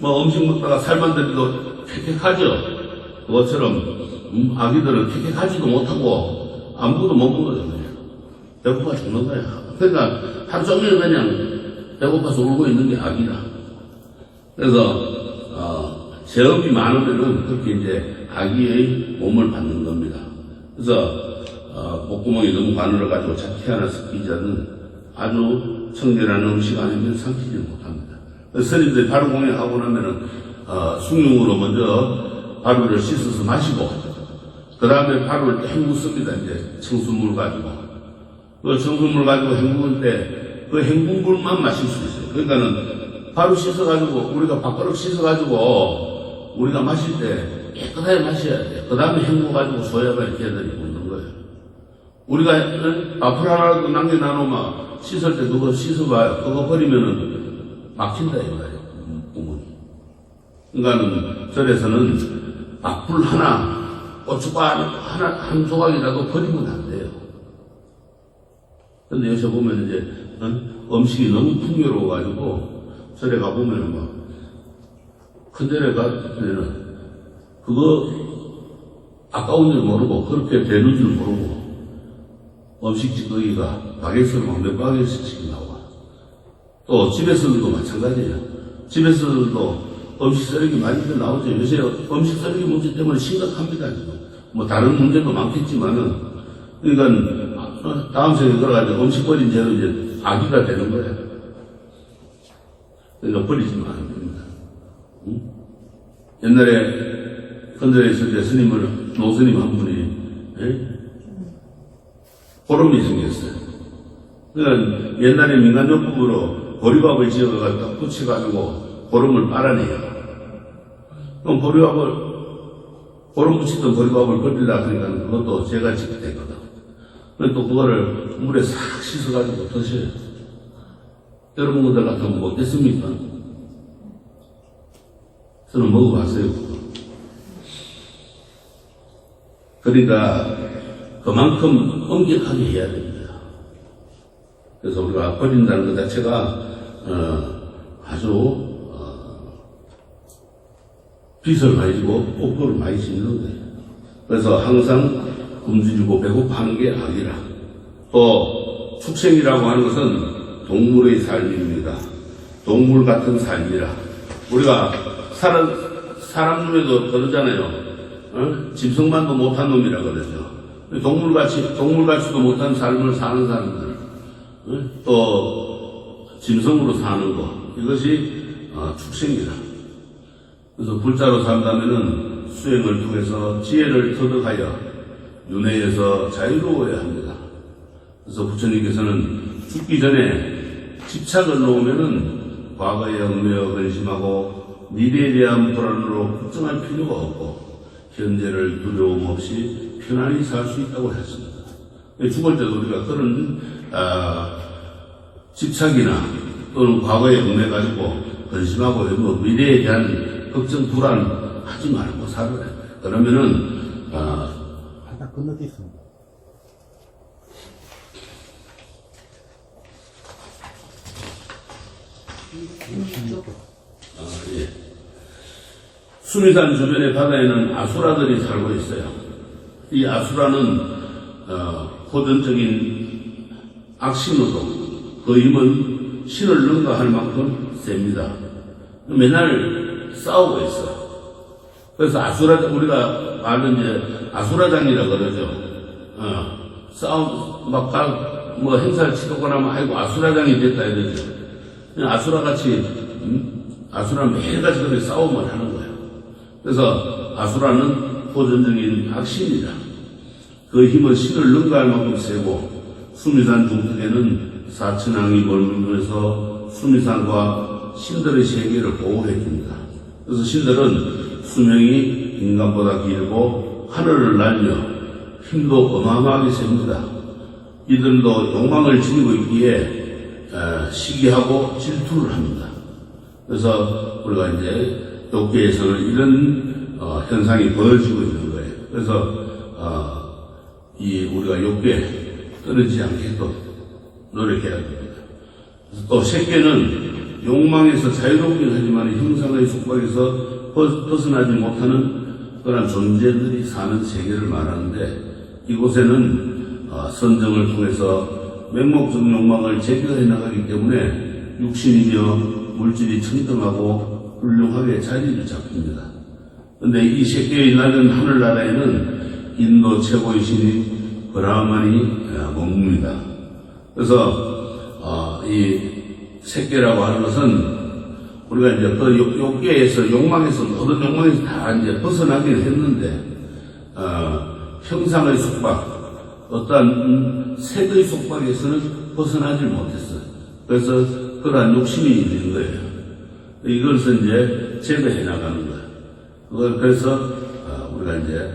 Speaker 1: 음식 먹다가 살만 들어도 킥킥하죠. 그것처럼 아기들은 킥킥하지도 못하고 아무것도 못 먹어요. 그냥 배고파 죽는 거야. 그러니까 하루 종일 그냥 배고파서 울고 있는 게 아기다. 그래서 제업이 많으면은 그렇게 이제 아기의 몸을 받는 겁니다. 그래서 목구멍이 너무 가늘어가지고 자키 하나 섞이지 않는 아주 청결한 음식 아니면 삼키지 못합니다. 스님들이 바로 공양하고 나면은 숭늉으로 먼저 바루를 씻어서 마시고, 그 다음에 바루를 헹구습니다. 이제 청수물 가지고. 그 청수물 가지고 헹구는 때 그 헹군 물만 마실 수 있어요. 그러니까는 바로 씻어가지고, 우리가 밥그릇 씻어가지고 우리가 마실 때 깨끗하게 마셔야 돼요. 그 다음에 헹궈가지고 소야가 이렇게 애들이 붓는 거예요. 우리가 앞을 하나라도 남겨놔놓으면 씻을 때 그거 씻어봐요. 그거 버리면은 막힌다 이거예요. 구멍이. 그러니까는 절에서는 앞불 하나, 고춧가루 한 조각이라도 버리면 안 돼요. 근데 여기서 보면 이제, 음식이 너무 풍요로워가지고, 절에 가보면은 뭐, 큰 절에 가면은, 그거, 아까운 줄 모르고, 그렇게 되는 줄 모르고, 음식 거기가 가게에서 몇 가게씩 나와. 또 집에서도 마찬가지예요. 집에서도 음식 쓰레기 많이 나오죠. 요새 음식 쓰레기 문제 때문에 심각합니다, 지금. 뭐 다른 문제도 많겠지만은, 그러니까 다음 생에 걸어가지고 음식 버린 죄로 이제 악의가 되는 거예요. 그러니까 버리지만 안 됩니다. 응? 옛날에 건설에 있을 때 노스님 한 분이, 예? 보름이 생겼어요. 그러니까 옛날에 민간요법으로 보리밥을 지어가 딱 붙여가지고 보름을 빨아내요. 그럼 보름 붙이던 보리밥을 버리려고 하니까 그것도 제가 짓게 되거든. 또 그거를 물에 싹 씻어가지고 드셔요. 여러분들 같으면 먹겠습니까? 저는 먹어봤어요. 그러니까 그만큼 엄격하게 해야 됩니다. 그래서 우리가 버린다는 것 자체가 아주 빚을 많이 지고 옥고를 많이 짓는 거예요. 그래서 항상 굶주리고 배고파하는 게 아니라 또 축생이라고 하는 것은 동물의 삶입니다. 동물 같은 삶이라 우리가 사람 중에도 그러잖아요. 짐승만도 못한 놈이라 그러죠. 동물같이도 못한 삶을 사는 사람들, 또 짐승으로 사는 것, 이것이 축생이라. 그래서 불자로 산다면은 수행을 통해서 지혜를 터득하여 윤회에서 자유로워야 합니다. 그래서 부처님께서는 죽기 전에 집착을 놓으면은 과거에 얽매여 근심하고 미래에 대한 불안으로 걱정할 필요가 없고 현재를 두려움 없이 편안히 살 수 있다고 했습니다. 죽을 때도 우리가 그런 집착이나 또는 과거에 얽매가지고 근심하고 뭐 미래에 대한 걱정 불안 하지 말고 살아야 돼요. 그러면은
Speaker 4: 하나 건너뛰습니다.
Speaker 1: 예. 수미산 주변의 바다에는 아수라들이 살고 있어요. 이 아수라는 호전적인 악신으로 그 힘은 신을 능가할 만큼 셉니다. 맨날 싸우고 있어. 그래서 우리가 아는 이제 아수라장이라 그러죠. 뭐 행사를 치르거나 하면 아이고 아수라장이 됐다 이러죠. 아수라 매일같이 그렇게 싸움을 하는 거예요. 그래서 아수라는 호전적인 악신이다. 그 힘은 신을 능가할 만큼 세고 수미산 중턱에는 사천왕이 머물면서 수미산과 신들의 세계를 보호해 줍니다. 그래서 신들은 수명이 인간보다 길고 하늘을 날며 힘도 어마어마하게 셉니다. 이들도 욕망을 지니고 있기에 시기하고 질투를 합니다. 그래서 우리가 이제 욕계에서는 이런 현상이 벌어지고 있는 거예요. 그래서 우리가 욕계에 떨어지지 않게도 노력해야 됩니다. 또 새끼는 욕망에서 자유롭긴 하지만 형상의 속박에서 벗어나지 못하는 그런 존재들이 사는 세계를 말하는데 이곳에는 선정을 통해서 맹목적 욕망을 제거해 나가기 때문에 육신이며 물질이 청정하고 훌륭하게 자리를 잡힙니다. 그런데 이 새끼의 낮은 하늘나라에는 인도 최고의 신이 브라만이 머뭅니다. 그래서 이 새끼라고 하는 것은 우리가 이제 그 욕계에서 욕망에서 모든 욕망에서 다 이제 벗어나긴 했는데 형상의 속박, 어떠한 색의 속박에서는 벗어나질 못했어요. 그래서 그러한 욕심이 있는 거예요. 이것을 이제 제거해 나가는 거예요. 그래서 우리가 이제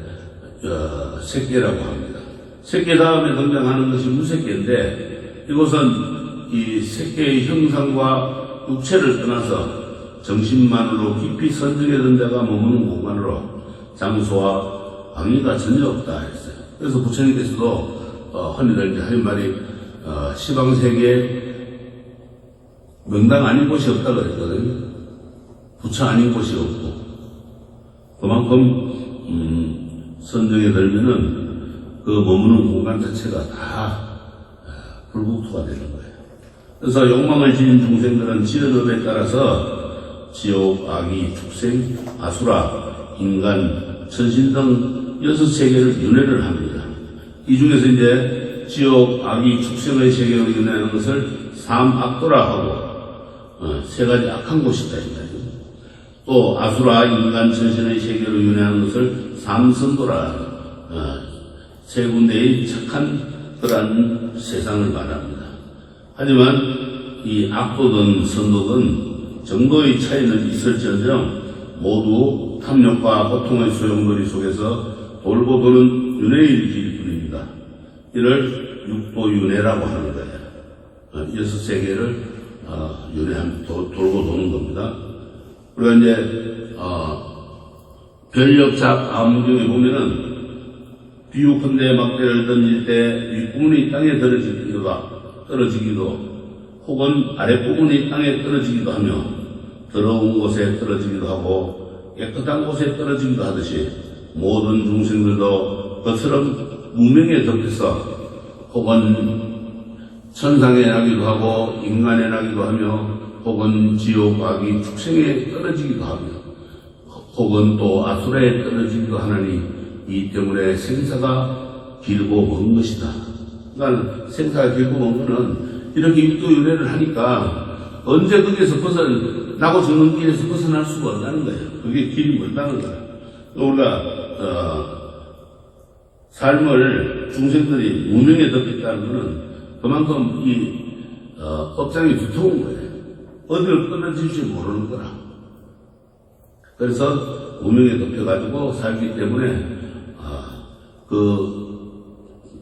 Speaker 1: 색계라고 합니다. 색계 다음에 등장하는 것이 무색계인데 이것은 이 색계의 형상과 육체를 떠나서 정신만으로 깊이 선정해둔 데가 머무는 공간으로 장소와 방위가 전혀 없다 했어요. 그래서 부처님께서도 흔히들 이제 하는 말이 시방세계에 명당 아닌 곳이 없다 그랬거든요. 부처 아닌 곳이 없고, 그만큼 선정에 들면은 그 머무는 공간 자체가 다 불국토가 되는 거예요. 그래서 욕망을 지닌 중생들은 지연업에 따라서 지옥, 아기, 축생, 아수라, 인간, 천신 등 6세계를 윤회를 합니다. 이 중에서 이제 지옥, 아기, 축생의 세계로 윤회하는 것을 삼악도라 하고, 세 가지 악한 곳이다, 이 말이에요. 또 아수라, 인간, 천신의 세계로 윤회하는 것을 삼선도라, 세 군데의 착한 그러한 세상을 말합니다. 하지만 이 악도든 선도든 정도의 차이는 있을지언정 모두 탐욕과 고통의 소용돌이 속에서 돌고 도는 윤회의 길 뿐입니다. 이를 육도윤회라고 하는 거예요. 6세계를 돌고 도는 겁니다. 우리가 이제 별력작 암경에 보면은 비유컨대 막대를 던질 때 윗부분이 땅에 떨어지기도 혹은 아랫부분이 땅에 떨어지기도 하며 더러운 곳에 떨어지기도 하고 깨끗한 곳에 떨어지기도 하듯이 모든 중생들도 그처럼 무명에 덮여서 혹은 천상에 나기도 하고 인간에 나기도 하며 혹은 지옥, 아기, 축생에 떨어지기도 하며 혹은 또 아수라에 떨어지기도 하나니 이 때문에 생사가 길고 먼 것이다. 그러니까 생사가 길고 먼 것은 이렇게 육도윤회를 하니까 언제 거기에서 나고 죽는 길에서 벗어날 수가 없다는 거예요. 그게 길이 멀다는 거예요. 우리가 삶을 중생들이 무명에 덮였다는 것은 그만큼 이 업장이 두터운 거예요. 어디를 끊어질지 모르는 거라. 그래서 무명에 덮여가지고 살기 때문에 그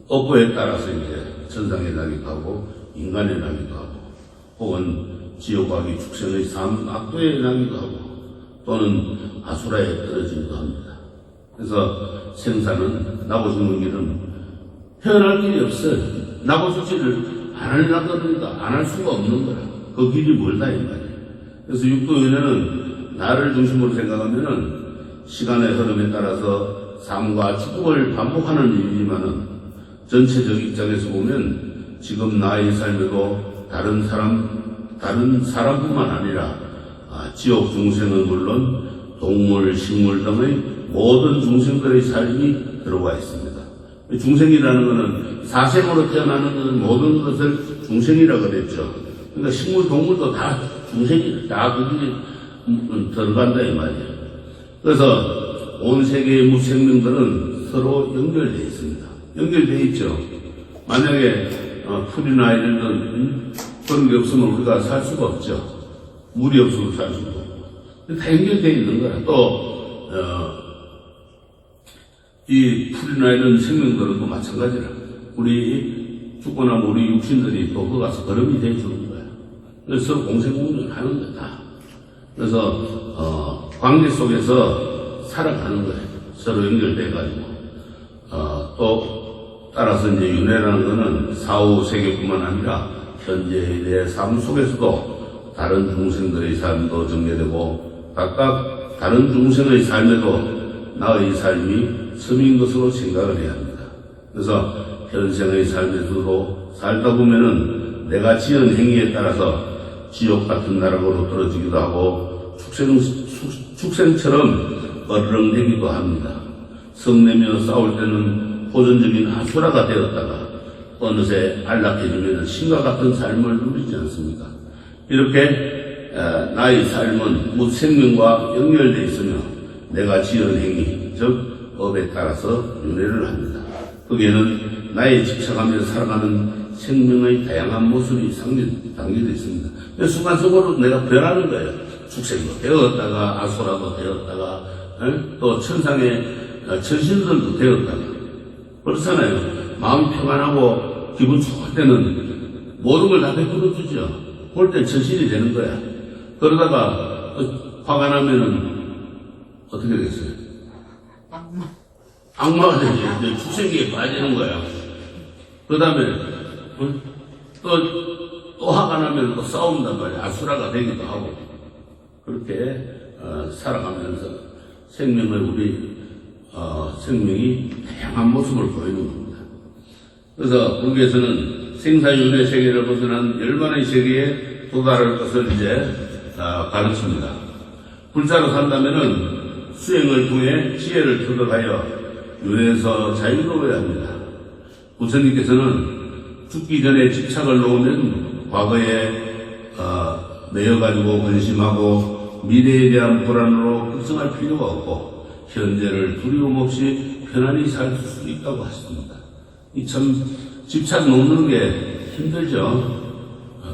Speaker 1: 업보에 따라서 이제 천상에 나기도 하고 인간에 나기도 하고 혹은 지옥과기 축생의 삼악도에 나기도 하고 또는 아수라에 떨어지기도 합니다. 그래서 생사는 나고 죽는 길은 헤어날 길이 없어요. 나고 죽지를 안 하려니까 안 할 수가 없는 거라. 그 길이 멀다 이 말이에요. 그래서 육도윤회는 나를 중심으로 생각하면은 시간의 흐름에 따라서 삶과 죽음을 반복하는 일이지만은 전체적 입장에서 보면 지금 나의 삶에도 다른 사람뿐만 아니라 지옥 중생은 물론 동물, 식물 등의 모든 중생들의 삶이 들어가 있습니다. 중생이라는 것은 사생으로 태어나는 것은 모든 것을 중생이라 그랬죠. 그러니까 식물, 동물도 다 중생이 다 거기에 들어간다 이 말이에요. 그래서 온 세계의 무생명들은 서로 연결되어 있습니다. 연결되어 있죠. 만약에 풀이나 이런 그런 게 없으면 우리가 살 수가 없죠. 물이 없으면 살 수가 없고. 다 연결되어 있는 거야. 또 이 풀이나 이런 생명들은 또 마찬가지라. 우리 죽고 나면 우리 육신들이 또 거기 가서 걸음이 되어주는 거야. 그래서 서로 공생공존하는 거다. 그래서 관계 속에서 살아가는 거예요. 서로 연결돼가지고. 또 따라서 이제 윤회라는 거는 사후 세계뿐만 아니라 현재의 내 삶 속에서도 다른 중생들의 삶도 전개되고 각각 다른 중생의 삶에도 나의 삶이 섬인 것으로 생각을 해야 합니다. 그래서 현생의 삶에서도 살다 보면은 내가 지은 행위에 따라서 지옥 같은 나락으로 떨어지기도 하고 축생처럼 어르렁대기도 합니다. 성내며 싸울 때는 호전적인 아수라가 되었다가 어느새 안락해지면 신과 같은 삶을 누리지 않습니까? 이렇게 나의 삶은 무생명과 연결되어 있으며 내가 지은 행위, 즉 업에 따라서 윤회를 합니다. 거기에는 나의 집착하며 살아가는 생명의 다양한 모습이 담겨져 있습니다. 순간적으로 내가 변하는 거예요. 축생도 되었다가 아수라도 되었다가 또 천상의 천신들도 되었다가 그렇잖아요. 마음이 평안하고 기분 좋을 때는 모든 걸 다 베풀어 주죠. 그럴 때 천신이 되는 거야. 그러다가 화가 나면은 어떻게 되겠어요? 악마가 되지. 축생기에 빠지는 거야. 그 다음에 또 화가 나면 또 싸운단 말이야. 아수라가 되기도 하고. 그렇게 살아가면서 우리 생명이 다양한 모습을 보이는 겁니다. 그래서 불교에서는 생사윤회 세계를 벗어난 열반의 세계에 도달할 것을 이제 가르칩니다. 불자로 산다면은 수행을 통해 지혜를 터득하여 윤회에서 자유로워야 합니다. 부처님께서는 죽기 전에 집착을 놓으면 과거에 매여가지고 근심하고 미래에 대한 불안으로 걱정할 필요가 없고 현재를 두려움 없이 편안히 살 수 있다고 하십니다. 이 참 집착 놓는 게 힘들죠.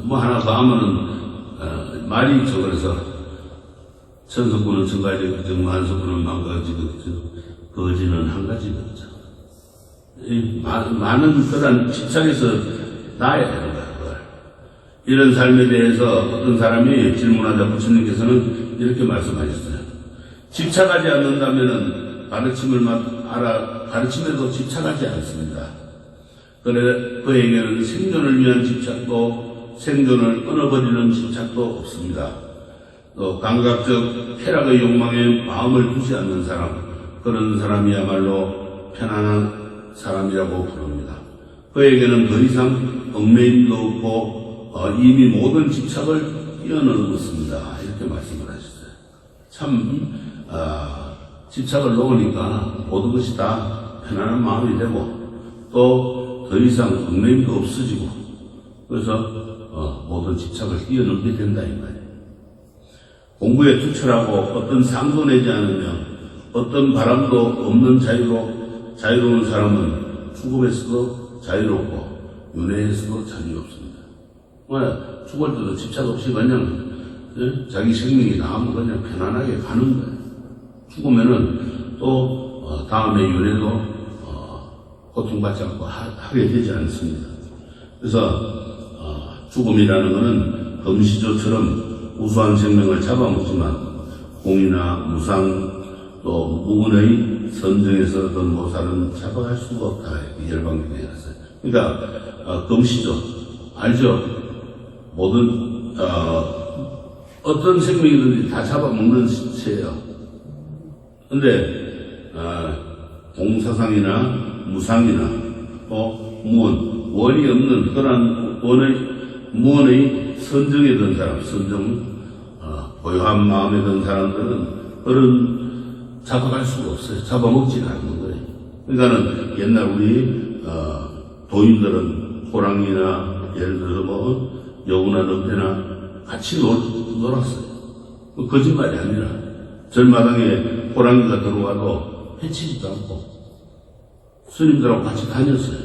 Speaker 1: 뭐 하나 더 하면은 말이 있죠. 그래서 천석구는 천가지 걱정, 만석구는 만가지 걱정, 거지는 한 가지 걱정. 많은 그런 집착에서 나아야 된다. 이런 삶에 대해서 어떤 사람이 질문하자 부처님께서는 이렇게 말씀하셨어요. 집착하지 않는다면은 가르침에도 집착하지 않습니다. 그에게는 생존을 위한 집착도 생존을 끊어버리는 집착도 없습니다. 또 감각적 쾌락의 욕망에 마음을 두지 않는 사람, 그런 사람이야말로 편안한 사람이라고 부릅니다. 그에게는 더 이상 얽매임도 없고 이미 모든 집착을 뛰어넘었습니다. 이렇게 말씀을 하셨어요. 참 집착을 놓으니까 모든 것이 다 편안한 마음이 되고 또 더 이상 얽매임도 없어지고 그래서 모든 집착을 뛰어넘게 된다 이 말이에요. 공부에 투철하고 어떤 상도 내지 않으며 어떤 바람도 없는 자유로운 사람은 죽음에서도 자유롭고 윤회에서도 자유롭습니다. 죽을 때도 집착 없이 그냥 자기 생명이 나오면 그냥 편안하게 가는 거예요. 죽으면은 또 다음에 윤회도 고통받지 않고 하게 되지 않습니다. 그래서 죽음이라는 것은 금시조처럼 우수한 생명을 잡아먹지만 공이나 무상 또 무은의 선정에서 얻은 모살은 잡아갈 수가 없다. 열반경에 나왔어요. 그러니까 금시조 알죠? 모든 어떤 생명이든지 다 잡아먹는 시체예요. 근데 공사상이나 무상이나 원이 없는 그런 무언의 선정에 든 사람, 고요한 마음에 든 사람들은 그런 잡아갈 수가 없어요. 잡아먹지는 않는 거예요. 그러니까는 옛날 우리 도인들은 호랑이나 예를 들어서 여우나 늑대나 같이 놀았어요. 거짓말이 아니라 절마당에 호랑이가 들어와도 해치지도 않고 스님들하고 같이 다녔어요.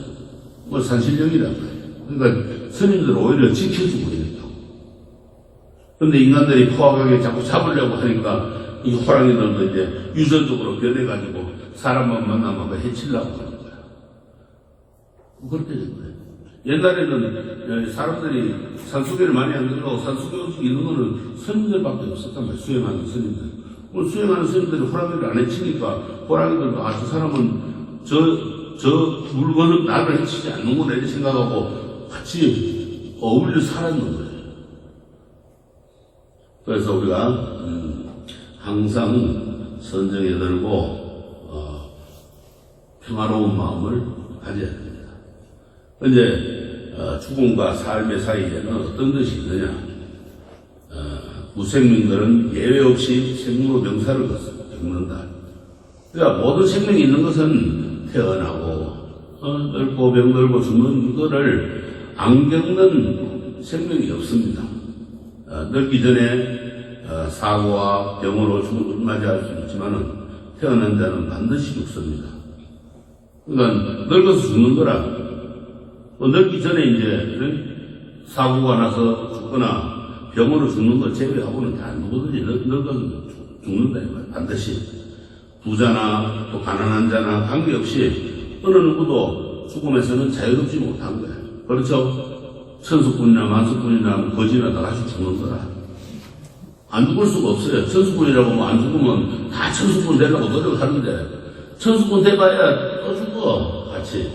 Speaker 1: 산신령이란 말이에요. 그러니까 스님들은 오히려 지켜주고 이랬다고. 그런데 인간들이 포악하게 자꾸 잡으려고 하니까 이 호랑이들도 이제 유전적으로 변해가지고 사람만 만나면 해치려고 하는 거야. 그렇게 된 거예요. 옛날에는 사람들이 산수계를 많이 안 들어가고 산수계 이런 거는 스님들밖에 없었단 말이에요. 수행하는 스님들. 오늘 수행하는 스님들이 호랑이를 안 해치니까 호랑이들도 저 사람은 저 물건은 나를 해치지 않는구나 이렇게 생각하고 같이 어울려 살았는 거예요. 그래서 우리가 항상 선정에 들고 평화로운 마음을 가져야 됩니다. 이제 죽음과 삶의 사이에는 어떤 것이 있느냐? 무생명들은 예외 없이 생로 병사를 겪는다. 그러니까 모든 생명이 있는 것은 태어나고 늙고 병들고 죽는 이거를 안 겪는 생명이 없습니다. 늙기 전에 사고와 병으로 죽음을 맞이할 수 있지만은 태어난 자는 반드시 죽습니다. 그러니까 늙어서 죽는 거라. 늙기 전에 이제 사고가 나서 죽거나 병으로 죽는 걸 제외하고는 다 누구든지 늙어서 죽는다 이 말이에요. 반드시. 부자나 또 가난한 자나 관계없이 어느 누구도 죽음에서는 자유롭지 못한 거예요. 그렇죠? 천수꾼이나 만수꾼이나 거지나 다 같이 죽는 거라. 안 죽을 수가 없어요. 천수꾼이라고 뭐 안 죽으면 다 천수꾼 되려고 노력하는데 천수꾼 돼봐야 또 죽어 같이.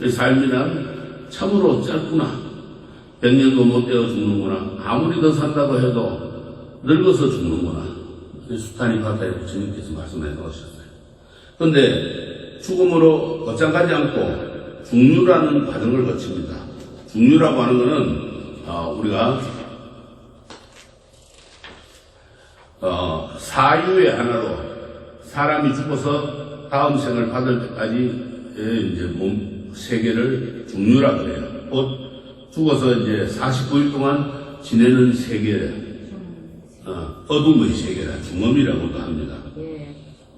Speaker 1: 삶이란 참으로 짧구나. 100년도 못 되어 죽는구나. 아무리 더 산다고 해도 늙어서 죽는구나. 수타니 파타에 부처님께서 말씀해 놓으셨어요. 그런데 죽음으로 거창하지 않고 중류라는 과정을 거칩니다. 중류라고 하는 것은 우리가 사유의 하나로 사람이 죽어서 다음 생을 받을 때까지 이제 몸 세계를 중류라 그래요. 곧 죽어서 이제 49일 동안 지내는 세계, 어둠의 세계라 중엄이라고도 합니다.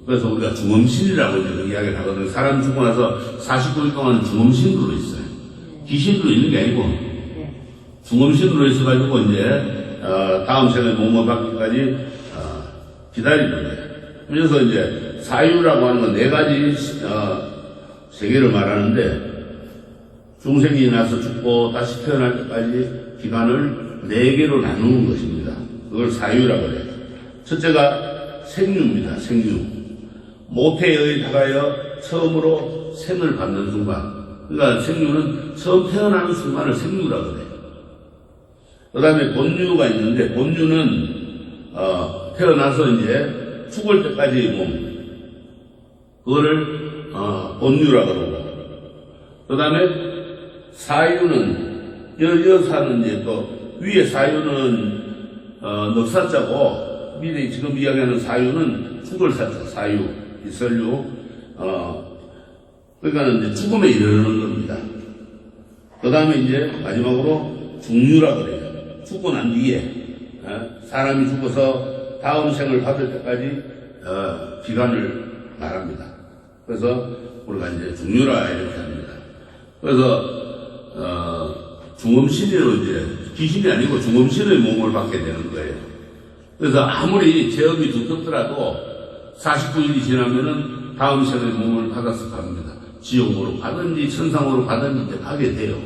Speaker 1: 그래서 우리가 중엄신이라고 이제 이야기를 하거든요. 사람 죽고 나서 49일 동안 중엄신으로 있어요. 귀신으로 있는 게 아니고 중엄신으로 있어가지고 이제 다음 생에 몸을 받기까지 기다리는 거예요. 그래서 이제 사유라고 하는 건 네 가지 세계를 말하는데 중생이 나서 죽고 다시 태어날 때까지 기간을 네 개로 나누는 것입니다. 그걸 사유라고 해요. 첫째가 생류입니다. 생류. 모태에 의하여 처음으로 생을 받는 순간. 그러니까 생류는 처음 태어나는 순간을 생류라고 해요. 그 다음에 본류가 있는데 본류는 태어나서 이제 죽을 때까지 몸. 그거를 본류라고 그러고. 그 다음에 사유는 여사는 이제 또 위에 사유는 넉사자고 밑에 지금 이야기하는 사유는 죽을 사자 사유 이설유 그러니까 이제 죽음에 이르는 겁니다. 그 다음에 이제 마지막으로 중류라고 그래요. 죽고 난 뒤에 사람이 죽어서 다음 생을 받을 때까지 기간을 말합니다. 그래서 우리가 이제 중류라 이렇게 합니다. 그래서 중엄신으로 이제 귀신이 아니고 중엄신의 몸을 받게 되는 거예요. 그래서 아무리 죄업이 두텁더라도 49일이 지나면은 다음 생의 몸을 받아서 갑니다. 지옥으로 가든지 천상으로 가든지 이제 가게 돼요.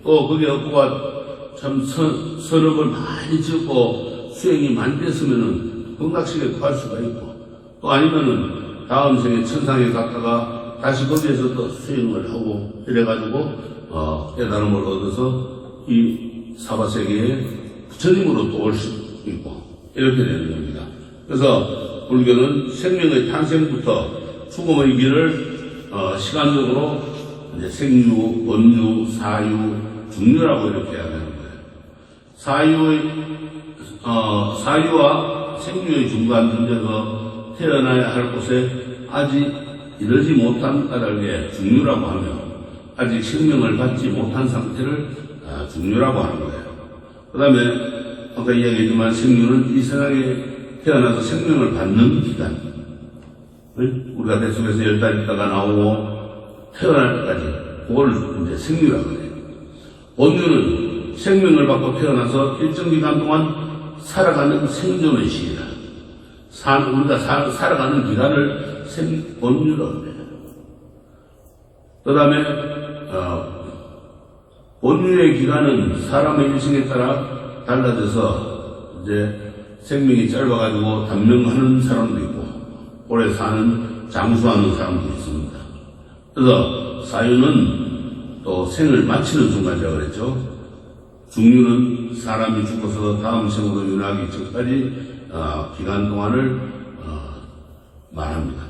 Speaker 1: 또 거기에 업고가 참 선업을 많이 짓고 수행이 많이 됐으면은 극락식에 구할 수가 있고 또 아니면은 다음 생에 천상에 갔다가 다시 거기에서 또 수행을 하고 이래가지고 깨달음을 얻어서 이 사바세계에 부처님으로 또 올 수 있고 이렇게 되는 겁니다. 그래서 불교는 생명의 탄생부터 죽음의 길을 시간적으로 이제 생유, 본유, 사유, 중유라고 이렇게 하는 거예요. 사유와 생유의 중간 존재가 태어나야 할 곳에 아직 이르지 못한 까닭에 중유라고 하며 아직 생명을 받지 못한 상태를 중유라고 하는 거예요. 그 다음에 아까 이야기했지만 생유는 이 세상에 태어나서 생명을 받는 기간. 우리가 뱃속에서 10달 있다가 나오고 태어날 때까지 그걸 이제 생유라고 해요. 본유는 생명을 받고 태어나서 일정 기간 동안 살아가는 생존의 시기다. 우리가 살아가는 기간을 본유라고 해요. 그 다음에 본유의 기간은 사람의 일생에 따라 달라져서 이제 생명이 짧아가지고 단명하는 사람도 있고 오래 사는 장수하는 사람도 있습니다. 그래서 사유는 또 생을 마치는 순간이라고 그랬죠. 중유는 사람이 죽어서 다음 생으로 윤하기 전까지 기간 동안을 말합니다.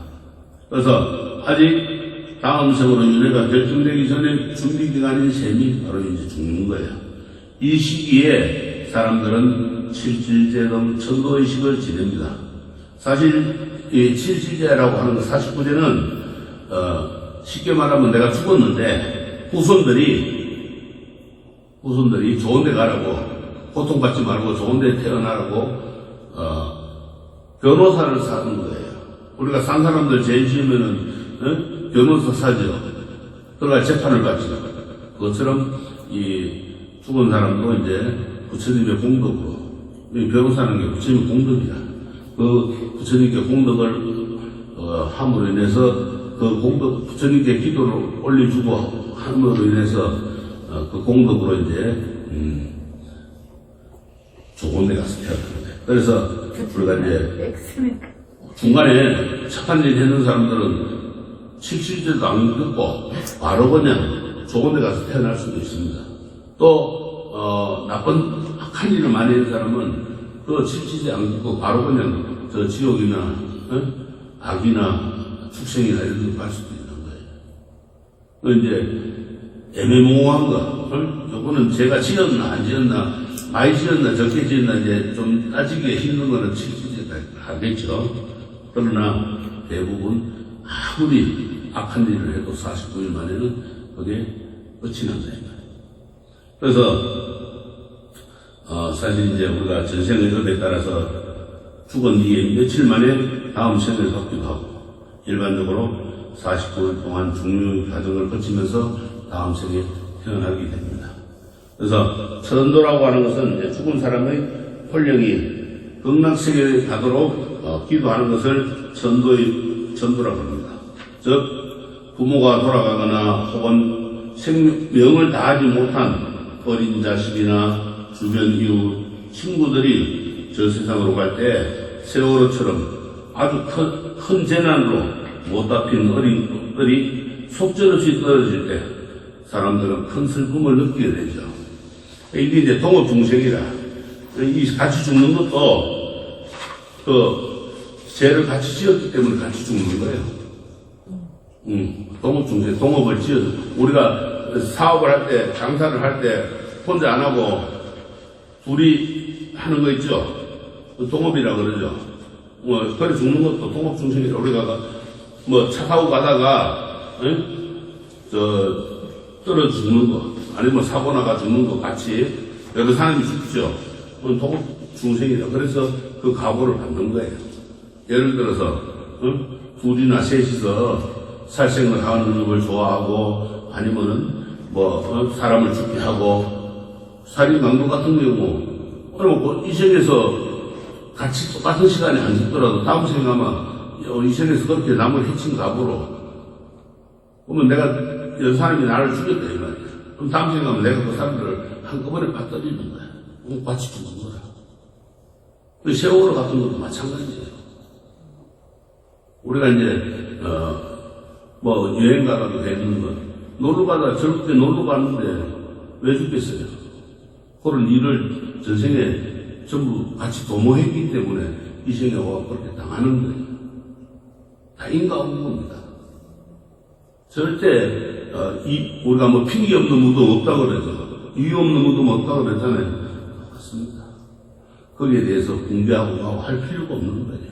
Speaker 1: 그래서 아직 다음 생으로 윤회가 결정되기 전에 준비기간인 셈이 바로 이제 죽는 거예요. 이 시기에 사람들은 칠칠제 등 천도의식을 지냅니다. 사실 이 칠칠제라고 하는 거 49제는 쉽게 말하면 내가 죽었는데 후손들이 좋은 데 가라고 고통받지 말고 좋은 데 태어나라고 변호사를 사는 거예요. 우리가 산 사람들 제일 쉬우면은 변호사 사죠. 그러니까 재판을 받죠. 그것처럼 이 죽은 사람도 이제 부처님의 공덕으로 변호사는 게 부처님의 공덕이다. 그 부처님께 공덕을 함으로 인해서 그 공덕 부처님께 기도를 올려주고 함으로 인해서 그 공덕으로 이제 좋은 데 가서 태어납니다. 그래서 우리가 이제 중간에 착한 일 했는 사람들은 70제도 안 듣고 바로 그냥 좋은 데 가서 태어날 수도 있습니다. 또 나쁜 악한 일을 많이 한 사람은 그 칠치지 않고 바로 그냥 저 지옥이나 악이나 축생이나 이런 데로 갈 수도 있는 거예요. 그 이제 애매모호한 거, 요거는 제가 지었나 안 지었나, 많이 지었나 적게 지었나 이제 좀 따지기 힘든 거는 칠치지 하겠죠. 그러나 대부분 아무리 악한 일을 해도 49일 만에는 그게 끝이 난다. 그래서 사실 이제 우리가 전생의 업에 따라서 죽은 뒤에 며칠 만에 다음 생을 받기도 하고, 일반적으로 49일 동안 중류 과정을 거치면서 다음 생에 태어나게 됩니다. 그래서 천도라고 하는 것은 이제 죽은 사람의 혼령이 극락세계에 가도록 기도하는 것을 천도라고 합니다. 즉 부모가 돌아가거나 혹은 생명을 다하지 못한 어린 자식이나 주변 이웃 친구들이 저 세상으로 갈 때 세월호처럼 아주 큰 재난으로 못 잡힌 어린들이 속절없이 떨어질 때 사람들은 큰 슬픔을 느끼게 되죠. 이게 이제 동업중생이라, 이 같이 죽는 것도 그 죄를 같이 지었기 때문에 같이 죽는 거예요. 동업중생, 동업을 지어서 우리가 사업을 할 때, 장사를 할 때 혼자 안 하고 둘이 하는 거 있죠. 동업이라 그러죠. 그래 죽는 것도 동업중생이라. 우리가 차 타고 가다가 떨어져 죽는 거, 아니면 사고 나가 죽는 거 같이 여러 사람이 죽죠. 동업중생이라. 그래서 그 각오를 받는 거예요. 예를 들어서 둘이나 셋이서 살생을 하는 걸 좋아하고, 아니면은 사람을 죽게 하고, 살인 강도 같은 경우, 그럼 이 생에서 같이 똑같은 시간에 안 죽더라도 다음 생에 아마 이 생에서 그렇게 남을 해친 각오로, 그러면 내가 여 사람이 나를 죽였다 이 말이야. 그럼 다음 생에 가면 내가 그 사람들을 한꺼번에 빠뜨리는 거야. 그럼 같이 죽는 거라. 그 세월호 같은 것도 마찬가지예요. 우리가 이제 여행 가가도 되는 거, 놀러 가다 젊을 때 놀러 가는데 왜 죽겠어요? 그런 일을 전생에 전부 같이 도모했기 때문에 이 생에 와 그렇게 당하는 거예요. 다 인과응보 겁니다. 절대 우리가 핑계 없는 무덤 없다고 그러죠. 이유 없는 무덤 없다고 그랬잖아요. 맞습니다. 거기에 대해서 공개하고 할 필요가 없는 거예요.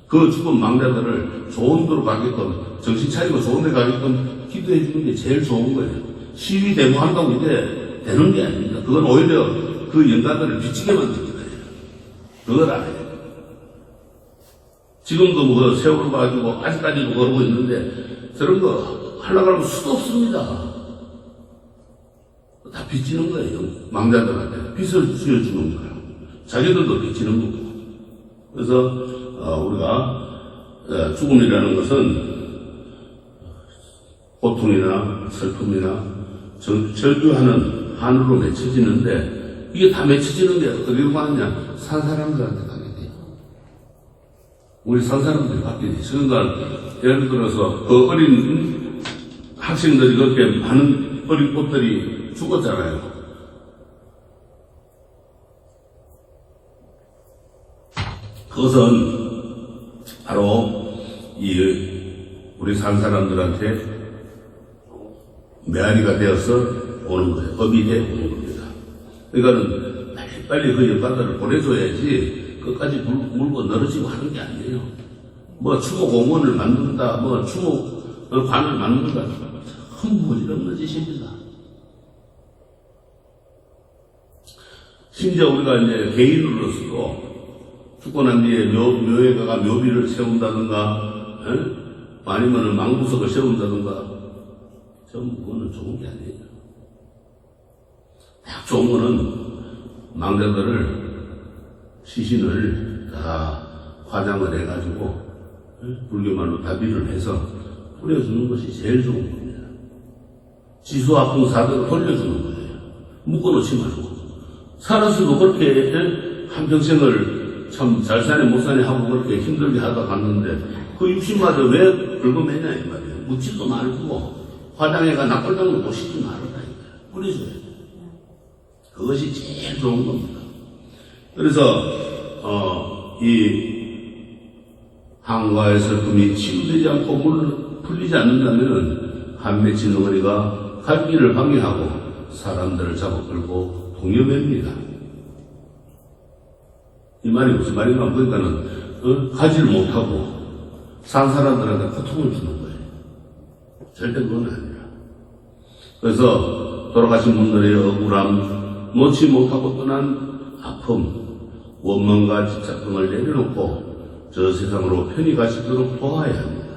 Speaker 1: 그 죽은 망자들을 좋은 데로 가게끔, 정신 차리고 좋은 데 가게끔 기도해 주는 게 제일 좋은 거예요. 시위 대모한다고 이제 되는 게 아닙니다. 그건 오히려 그 영가들을 비치게 만드는 거예요. 그걸 알아요. 지금도 세월호 가지고 아직까지도 그러고 있는데 저런 거 하려고 하면 수도 없습니다. 다 비치는 거예요. 망자들한테 빚을 지어주는 거예요. 자기들도 비치는 거고. 그래서 우리가 죽음이라는 것은 고통이나 슬픔이나 절규하는 한으로 맺혀지는데, 이게 다 맺혀지는 게 어디로 가느냐? 산 사람들한테 가게 돼요. 우리 산 사람들이 받게 돼요. 그러니까 예를 들어서 그 어린 학생들이 그렇게 많은 어린 꽃들이 죽었잖아요. 그것은 바로 우리 산 사람들한테 메아리가 되어서 오는 거예요. 업이 되어 오는 겁니다. 그러니까는 빨리 그 역할들을 보내줘야지 끝까지 물고 늘어지고 하는 게 아니에요. 추모공원을 만든다, 추모관을 만든다, 큰 부질없는 짓입니다. 심지어 우리가 이제 개인으로서도 죽고 난 뒤에 묘에 가가 묘비를 세운다든가, 아니면은 망부석을 세운다든가, 전부 그거는 좋은 게 아니에요. 딱 좋은 거는 망자들을, 시신을 다 화장을 해가지고, 불교말로 다비를 해서 뿌려주는 것이 제일 좋은 겁니다. 지수아풍사들을 돌려주는 거예요. 묶어놓지 말고. 살아서도 그렇게 한평생을 참 잘 사네 못 사네 하고 그렇게 힘들게 하다 갔는데 그 육신마저 왜 긁어매냐 이 말이에요. 묻지도 말고 화장해가 납골당도 보시지 말아라. 뿌려줘야 돼. 그것이 제일 좋은 겁니다. 그래서 이 한과의 슬픔이 치유되지 않고 풀리지 않는다면 한 맺힌 덩어리가 갈 길을 방해하고 사람들을 잡아끌고 동요맵니다. 이 말이 무슨 말인가? 그러니까는 가지를 못하고 산 사람들한테 고통을 주는 거예요. 절대 그건 아니라. 그래서 돌아가신 분들의 억울함, 놓지 못하고 떠난 아픔, 원망과 집착등을 내려놓고 저 세상으로 편히 가시도록 도와야 합니다.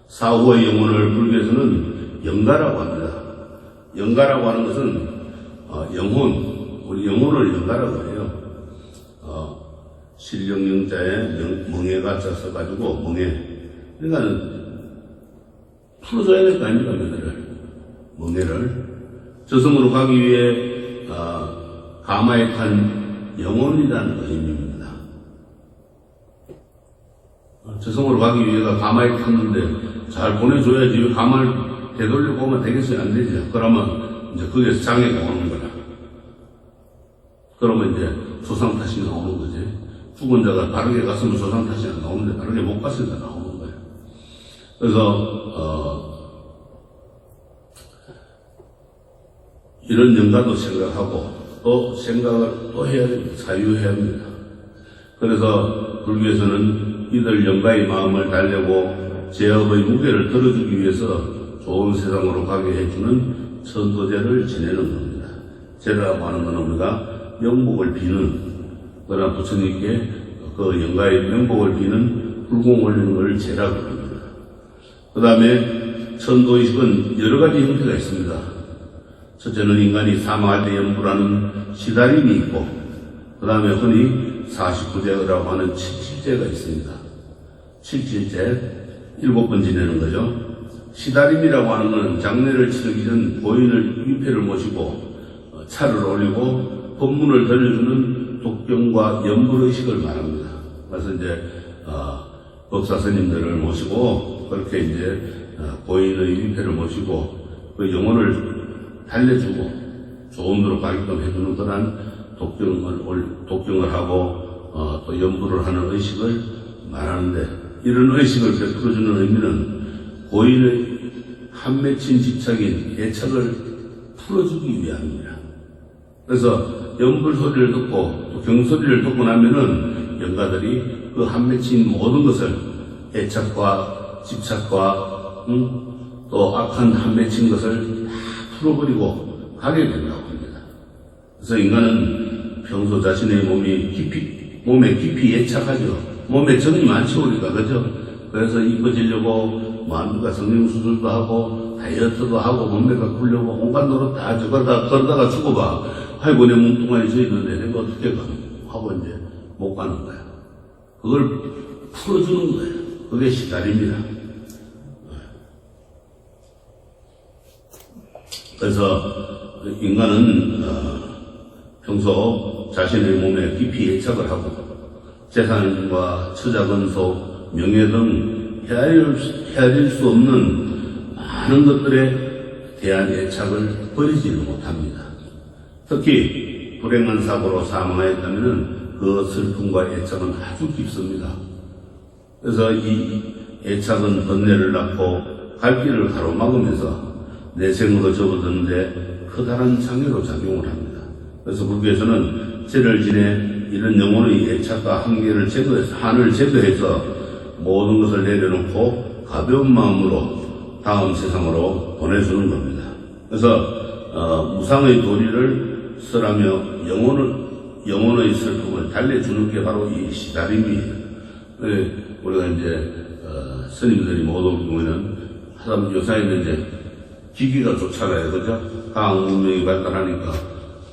Speaker 1: 사후의 영혼을 불교에서는 영가라고 합니다. 영가라고 하는 것은 영혼, 우리 영혼을 영가라고 해요. 신령영자에 멍해가 써가지고 멍해. 그러니까는 풀어줘야 될 거 아닙니까, 멍해를. 저승으로 가기 위해 가마에 탄 영혼이라는 의미입니다. 저승으로 가기 위해서 가마에 탔는데 잘 보내줘야지 왜 가마를 되돌려 보면 되겠어요? 안 되죠. 그러면 이제 거기에서 장애가 오는 거라. 그러면 이제 조상 탓이 나오는 거지. 죽은 자가 다르게 갔으면 조상 탓이 안 나오는데 다르게 못 갔으니까 나오는 거예요. 그래서 이런 영가도 생각하고 또 생각을 또 해야 됩니다. 자유해야 합니다. 그래서 불교에서는 이들 영가의 마음을 달래고 제업의 무게를 덜어주기 위해서 좋은 세상으로 가게 해주는 천도제를 지내는 겁니다. 제라고 하는 건 우리가 명복을 비는, 그러나 부처님께 그 영가의 명복을 비는 불공 올리는 걸 제라고 합니다. 그 다음에 천도의식은 여러 가지 형태가 있습니다. 첫째는 인간이 사망할 때 연부라는 시다림이 있고, 그 다음에 흔히 49제라고 하는 77제가 있습니다. 77제, 7번 지내는 거죠. 시다림이라고 하는 건 장례를 치르기 전 고인을 위패를 모시고 차를 올리고 법문을 들려주는 독경과 연불의식을 말합니다. 그래서 이제 법사 스님들을 모시고 그렇게 이제 고인의 위패를 모시고 그 영혼을 달래주고 좋은 데로 가게끔 해주는 그런 독경을 하고 또 연불을 하는 의식을 말하는데, 이런 의식을 베풀어주는 의미는 고인의 한 맺힌 집착인 애착을 풀어주기 위함입니다. 그래서 연불 소리를 듣고 또 경소리를 듣고 나면은 영가들이 그 한 맺힌 모든 것을 애착과 집착과 또 악한 한 맺힌 것을 다 풀어버리고 가게 된다고 합니다. 그래서 인간은 평소 자신의 몸에 깊이 애착하죠. 몸에 정이 많죠, 우리가. 그죠? 그래서 이뻐지려고 마음과 성형수술도 하고 다이어트도 하고 몸매가 굴려고 온갖 노릇 다 하죠. 그러다가 죽어봐. 아이고 내 몸뚱아리 져 있는데 내가 어떻게 가? 하고 이제 못 가는 거야. 그걸 풀어주는 거예요. 그게 시달입니다. 그래서 인간은 평소 자신의 몸에 깊이 애착을 하고 재산과 처자건소, 명예 등 헤아릴 수 없는 많은 것들에 대한 애착을 버리지를 못합니다. 특히 불행한 사고로 사망하였다면 그 슬픔과 애착은 아주 깊습니다. 그래서 이 애착은 번뇌를 낳고 갈 길을 가로막으면서 내생으로 접어드는데 커다란 장애로 작용을 합니다. 그래서 불교에서는 제를 지내 이런 영혼의 애착과 한계를 한을 제거해서 모든 것을 내려놓고 가벼운 마음으로 다음 세상으로 보내주는 겁니다. 그래서 무상의 도리를 설하며 영혼의 슬픔을 달래주는 게 바로 이 시다림이에요. 우리가 이제 스님들이 못 올 경우에는 하다못해 요새는 이제 기기가 좋잖아요, 그죠? 과학 문명이 발달하니까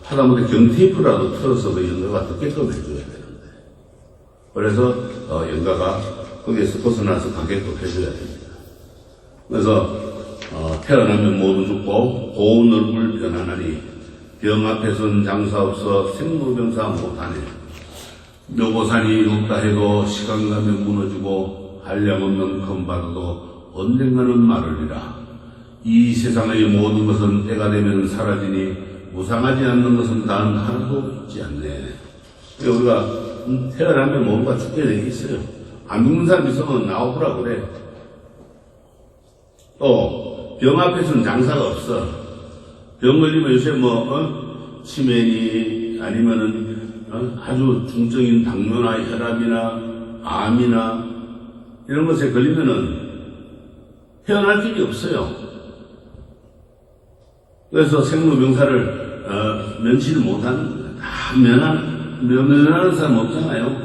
Speaker 1: 하다못해 경테이프라도 틀어서 그 영가가 듣게끔 해줘야 되는데, 그래서 영가가 거기에서 벗어나서 가게끔 해줘야 됩니다. 그래서 태어나면 모두 죽고 고운 얼굴 변하나니 병 앞에선 장사 없어 생로병사 못하네. 묘고산이 높다 해도 시간 가면 무너지고 한량없는 큰 바다도 언젠가는 마르리라. 이 세상의 모든 것은 때가 되면 사라지니 무상하지 않는 것은 단 하나도 있지 않네. 우리가 태어나면 모두가 죽게 돼 있어요. 안 죽는 사람 있으면 나오더라 그래. 또 병 앞에서는 장사가 없어. 병 걸리면 요새 치매니 아니면은 아주 중증인 당뇨나 혈압이나 암이나 이런 것에 걸리면은 헤어날 길이 없어요. 그래서 생로병사를 면치를 못하는 거예요. 다 면하는 사람 없잖아요.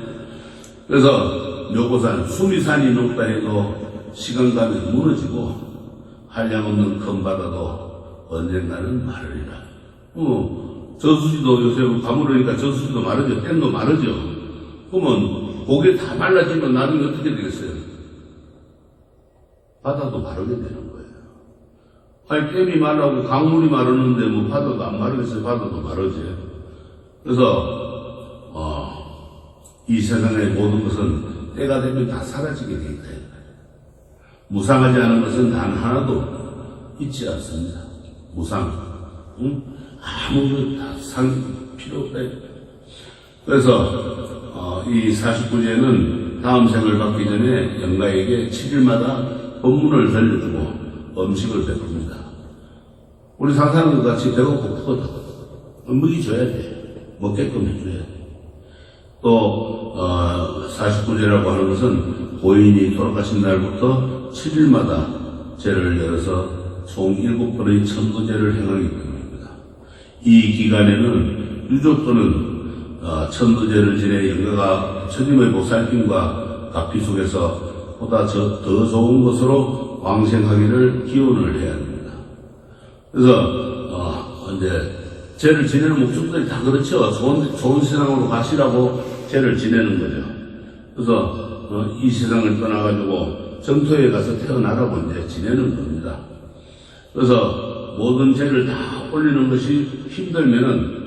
Speaker 1: 그래서 묘고산 수미산이 높다 해도 시간 가면 무너지고 한량없는 큰 바다도 언젠가는 마르리라. 저수지도 요새 가물으니까 저수지도 마르죠. 댐도 마르죠. 그러면 고개 다 말라지면 나중에 어떻게 되겠어요? 바다도 마르게 되는 거예요. 아니 댐이 마르고 강물이 마르는데 뭐 바다도 안 마르겠어요? 바다도 마르지. 그래서 이 세상의 모든 것은 때가 되면 다 사라지게 돼 있다. 무상하지 않은 것은 단 하나도 있지 않습니다. 무상. 아무 다 필요 없다. 그래서 이 49제는 다음 생을 받기 전에 영가에게 7일마다 법문을 들려주고 음식을 베풉니다. 우리 상사는 것 같이 배가 고프거든. 먹이 줘야 돼. 먹게끔 해줘야 돼. 또 49제라고 하는 것은 고인이 돌아가신 날부터 7일마다 제를 열어서 총 7번의 천도제를 행하기 때문입니다. 이 기간에는 유족 또는 천도제를 지내 영가가 천임의 보살핌과 가피 속에서 보다 더 좋은 것으로 왕생하기를 기원을 해야 합니다. 그래서 이제 제를 지내는 목적들이 다 그렇죠. 좋은 세상으로 가시라고 제를 지내는 거죠. 그래서 이 세상을 떠나가지고 정토에 가서 태어나라고 이제 지내는 겁니다. 그래서 모든 죄를 다 올리는 것이 힘들면은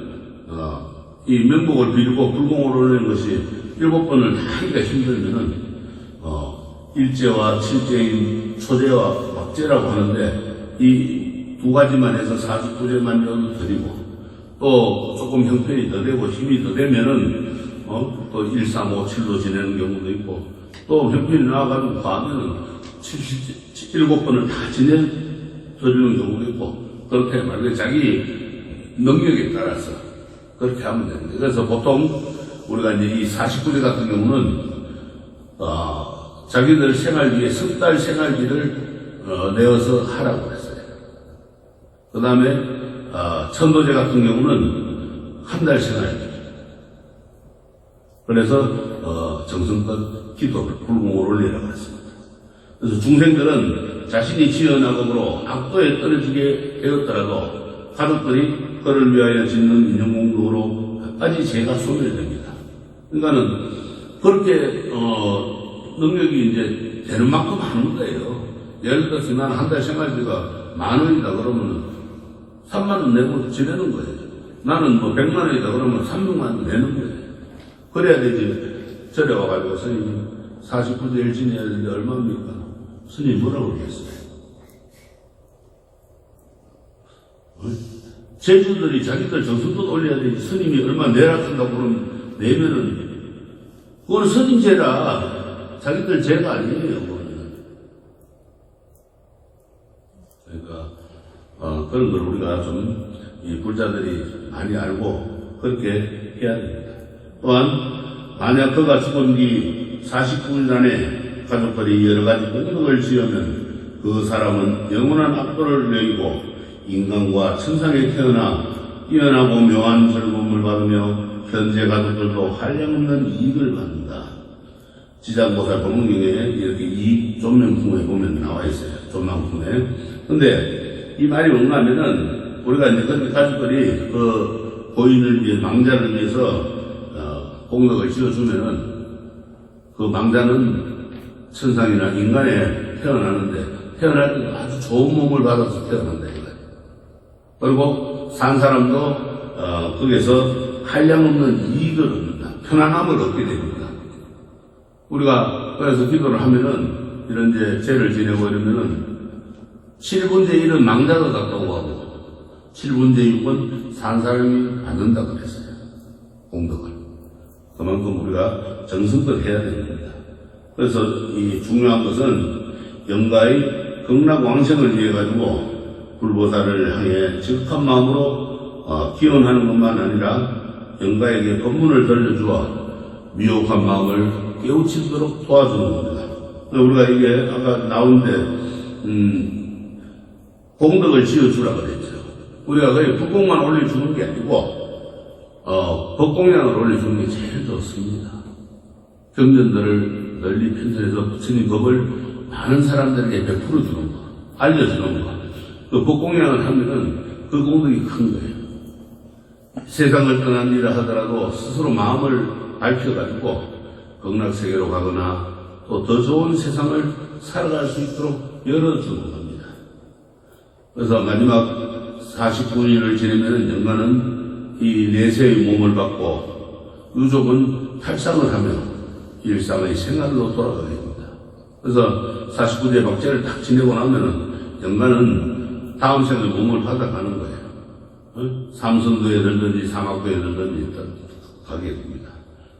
Speaker 1: 이 명복을 빌고 불공을 올리는 것이 7번을 다 하기가 힘들면은 일제와 칠제인 초제와 막제라고 하는데 이 두 가지만 해서 49제만 여도 드리고 또 조금 형편이 더 되고 힘이 더 되면은 또 1, 3, 5, 7로 지내는 경우도 있고 또 형편이 나와가지고 가면은 7번을 다 지내드리는 경우도 있고 그렇게 말해 자기 능력에 따라서 그렇게 하면 됩니다. 그래서 보통 우리가 이제 이 49제 같은 경우는 자기들 생활비에 석 달 생활비를 내어서 하라고 했어요. 그 다음에 천도제 같은 경우는 한 달 생활비. 그래서 정성껏 기도를 불공을 올리라고 했습니다. 그래서 중생들은 자신이 지은 악업으로 악도에 떨어지게 되었더라도 가족들이 그를 위하여 짓는 인형공덕으로 끝까지 죄가 소멸됩니다. 그러니까는 그렇게 능력이 이제 되는 만큼 하는 거예요. 예를 들어서 나는 한 달 생활비가 10,000원이다 그러면 30,000원 내고 지내는 거예요. 나는 뭐 100,000원이다 그러면 300,000원 내는 거예요. 그래야 되지. 절에 와가지고 스님이 49제를 지내야 되는데 얼마입니까? 스님 뭐라고 그러겠어요? 제주들이 자기들 정성도 올려야 되지. 스님이 얼마 내라 한다고 그러면 내면은 그거는 스님 죄라. 자기들 죄가 아니에요. 그거는. 그러니까 그런 걸 우리가 좀 이 불자들이 많이 알고 그렇게 해야 됩니다. 또한 만약 그가 죽은 뒤 49일 안에 가족들이 여러 가지 공덕을 지으면 그 사람은 영원한 악도를 누리고 인간과 천상에 태어나 뛰어나고 묘한 즐거움을 받으며 현재 가족들도 한량없는 이익을 받는다. 지장보살 법문경에 이렇게 이익 존명품에 보면 나와 있어요. 존명품에. 근데 이 말이 뭔가 하면은 우리가 이제 그렇게 가족들이 그 고인을 위해 망자를 위해서 공덕을 지어주면은 그 망자는 천상이나 인간에 태어나는데 태어날 때 아주 좋은 몸을 받아서 태어난다 이거예요. 그리고 산 사람도 거기에서 한량없는 이익을 얻는다. 편안함을 얻게 됩니다. 우리가 그래서 기도를 하면은 이런 이제 죄를 지내고 이러면은 7분제 1은 망자가 갔다고 하고 7분의 6은 산 사람이 받는다 그랬어요. 공덕을. 그만큼 우리가 정성껏 해야 되는 겁니다. 그래서 이 중요한 것은 영가의 극락왕생을 위해 가지고 불보살을 향해 지극한 마음으로 기원하는 것만 아니라 영가에게 법문을 들려주어 미혹한 마음을 깨우치도록 도와주는 겁니다. 우리가 이게 아까 나오는데 공덕을 지어주라 그랬죠. 우리가 거의 법공만 올려주는 게 아니고 법공양을 올려주는 게 제일 좋습니다. 경전들을 널리 편찬해서 부처님 법을 많은 사람들에게 베풀어 주는 거, 알려주는 거. 그 법공양을 하면은 그 공덕이 큰 거예요. 세상을 떠난 일을 하더라도 스스로 마음을 밝혀가지고 극락세계로 가거나 또 더 좋은 세상을 살아갈 수 있도록 열어주는 겁니다. 그래서 마지막 49일을 지내면 영가는 이 내세의 몸을 받고 유족은 탈상을 하며 일상의 생활로 돌아가게 됩니다. 그래서 49대 박제를 딱 지내고 나면은 영가는 다음 생의 몸을 받아가는 거예요. 삼성도에 들든지 사막도에 들든지 일단 가게 됩니다.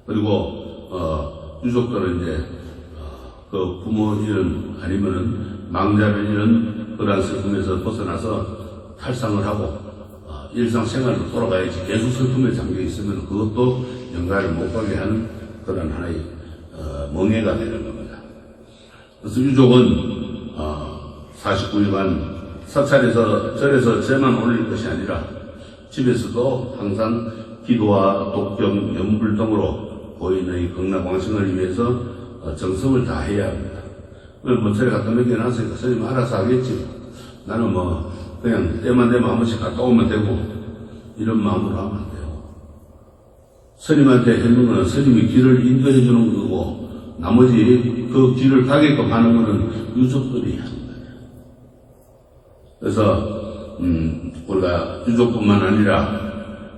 Speaker 1: 그리고 유족들은 이제 그 부모 이런 아니면은 망자를 이런 그러한 슬픔에서 벗어나서 탈상을 하고 일상생활로 돌아가야지 계속 슬픔에 잠겨 있으면 그것도 영가를 못 가게 하는 그런 하나의 멍해가 되는 겁니다. 그래서 유족은 49일간 사찰에서 절에서 제만 올릴 것이 아니라 집에서도 항상 기도와 독경, 염불 등으로 고인의 극락왕생을 위해서 정성을 다해야 합니다. 뭐 절에 갖다 맡겨놨으니까 스님 알아서 하겠지. 나는 뭐 그냥 때만 되면 한 번씩 갔다 오면 되고 이런 마음으로 하면 안 돼요. 스님한테 해는 건 스님이 길을 인도해 주는 거고 나머지 그 길을 가게끔 하는 거는 유족들이 하는 거예요. 그래서 우리가 유족뿐만 아니라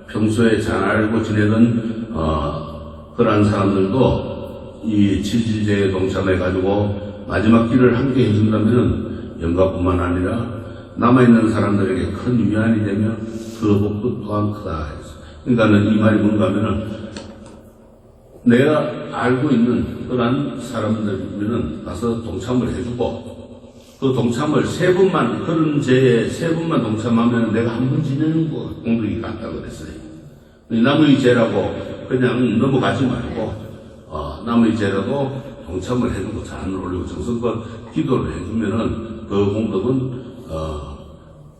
Speaker 1: 평소에 잘 알고 지내던 그러한 사람들도 이 칠질제에 동참해가지고 마지막 길을 함께 해준다면 영가뿐만 아니라 남아있는 사람들에게 큰 위안이 되며 그 복도 또한 크다. 그러니까는 이 말이 뭔가 하면은 내가 알고 있는 그런 사람들이면은 가서 동참을 해주고 그 동참을 세 분만, 그런 제에 세 분만 동참하면 내가 한 번 지내는 거 공덕이 같다 그랬어요. 남의 죄라고 그냥 넘어가지 말고 남의 죄라도 동참을 해주고 잔을 올리고 정성껏 기도를 해주면은 그 공덕은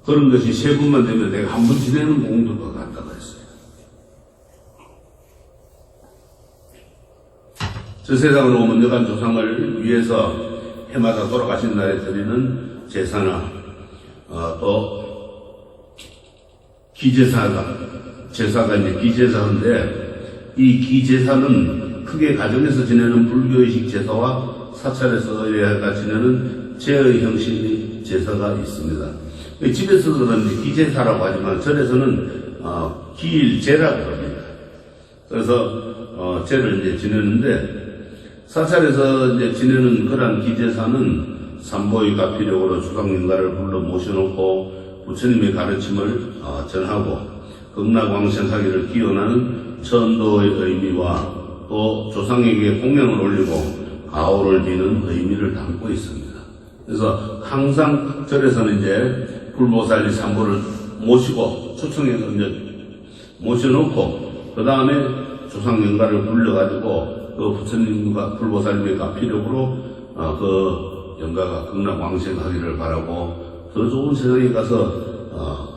Speaker 1: 그런 것이 세 분만 되면 내가 한 번 지내는 공덕과 같다고 했어요. 저 세상으로 오면 여간 조상을 위해서 해마다 돌아가신 날에 드리는 제사나 또 기제사가 이제 기제사인데 이 기제사는 크게 가정에서 지내는 불교의식 제사와 사찰에서 의뢰하다 지내는 제의 형식의 제사가 있습니다. 집에서 그런지 기제사라고 하지만 절에서는 기일제라고 합니다. 그래서 제를 이제 지내는데 사찰에서 이제 지내는 그러한 기제사는 삼보의 가피력으로 조상인가를 불러 모셔놓고 부처님의 가르침을 전하고 극락왕생하기를 기원하는 천도의 의미와 또 조상에게 공양을 올리고 가오를 비는 의미를 담고 있습니다. 그래서 항상 절에서는 이제 불보살리 삼보를 모시고 초청해서 이제 모셔놓고 그 다음에 조상연가를 불러가지고 그 부처님과 불보살님의 가피력으로 그 연가가 극락왕생하기를 바라고 더 좋은 세상에 가서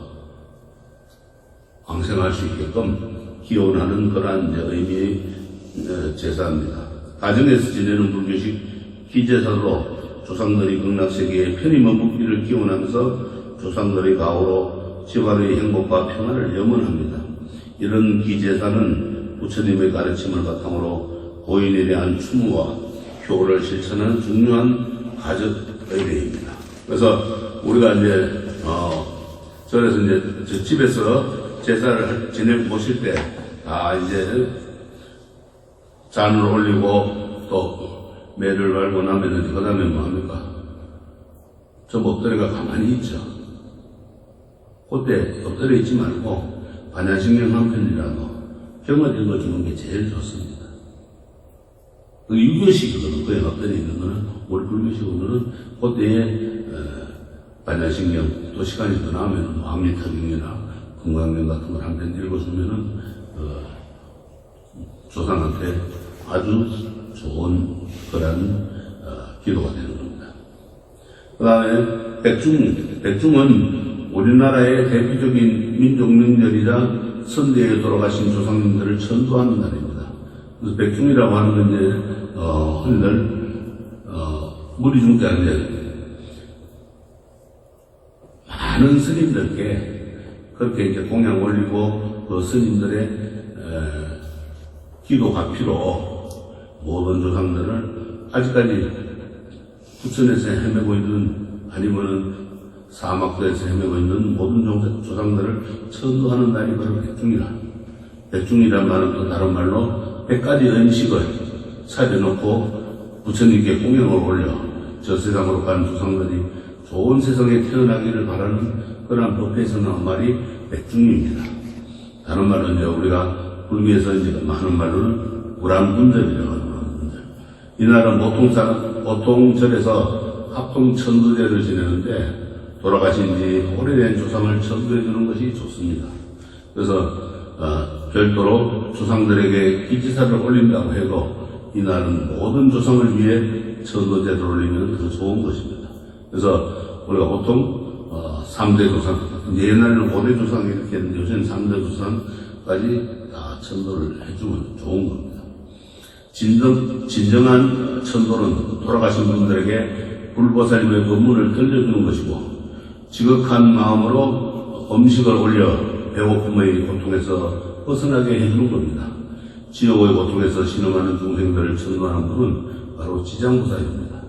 Speaker 1: 왕생할 수 있게끔 기원하는 그러한 의미의 제사입니다. 가정에서 지내는 불교식 기제사로 조상들이 극락세계에 편히 머물기를 기원하면서 조상들의 가오로 집안의 행복과 평안을 염원합니다. 이런 기제사는 부처님의 가르침을 바탕으로 고인에 대한 추모와 교를 실천하는 중요한 가족 의례입니다. 그래서 우리가 이제 절에서 이제 집에서 제사를 지내 보실 때 이제 잔을 올리고 또 매를 밟고 나면은 그 다음에 뭐 합니까? 저 목도리가 가만히 있죠. 그때 엎드려 있지 말고 반야신경 한 편이라도 경을 읽어주는 게 제일 좋습니다. 그 유교식이거든. 그에 엎드려 있는 거는, 우리 불교식으로는 그때에 반야신경, 또 시간이 더 나오면 왕리타경이나 금강경 같은 걸 한 편 읽어주면은 조상한테 아주 좋은 그런 기도가 되는 겁니다. 그 다음에 백중은 우리나라의 대표적인 민족 명절이자 선대에 돌아가신 조상님들을 천도하는 날입니다. 그래서 백중이라고 하는 건 이제 흔히들 무리중대 아닌데 많은 스님들께 그렇게 이제 공양 올리고 그 스님들의 기도 가피로 모든 조상들을 아직까지 부천에서 헤매고 있는 아니면은 사막도에서 헤매고 있는 모든 조상들을 천도하는 날이 바로 백중이라. 백중이란 말은 또 다른 말로 100가지 음식을 차려놓고 부처님께 공양을 올려 저 세상으로 가는 조상들이 좋은 세상에 태어나기를 바라는 그런 법에서 나온 말이 백중입니다. 다른 말로 이제 우리가 불교에서 이제 하는 말로는 우람분절이라고 하는 우람분절. 이날은 보통 절에서 합동 천도제를 지내는데 돌아가신 지 오래된 조상을 천도해 주는 것이 좋습니다. 그래서 별도로 조상들에게 기지사를 올린다고 해도 이날은 모든 조상을 위해 천도제를 올리면 더 좋은 것입니다. 그래서 우리가 보통 3대 조상, 옛날에는 5대 조상 이렇게 했는데 요새는 3대 조상까지 다 천도를 해주면 좋은 겁니다. 진정한 천도는 돌아가신 분들에게 불보살님의 법문을 들려주는 것이고 지극한 마음으로 음식을 올려 배고픔의 고통에서 벗어나게 해주는 겁니다. 지옥의 고통에서 신음하는 중생들을 천도하는 분은 바로 지장보살입니다.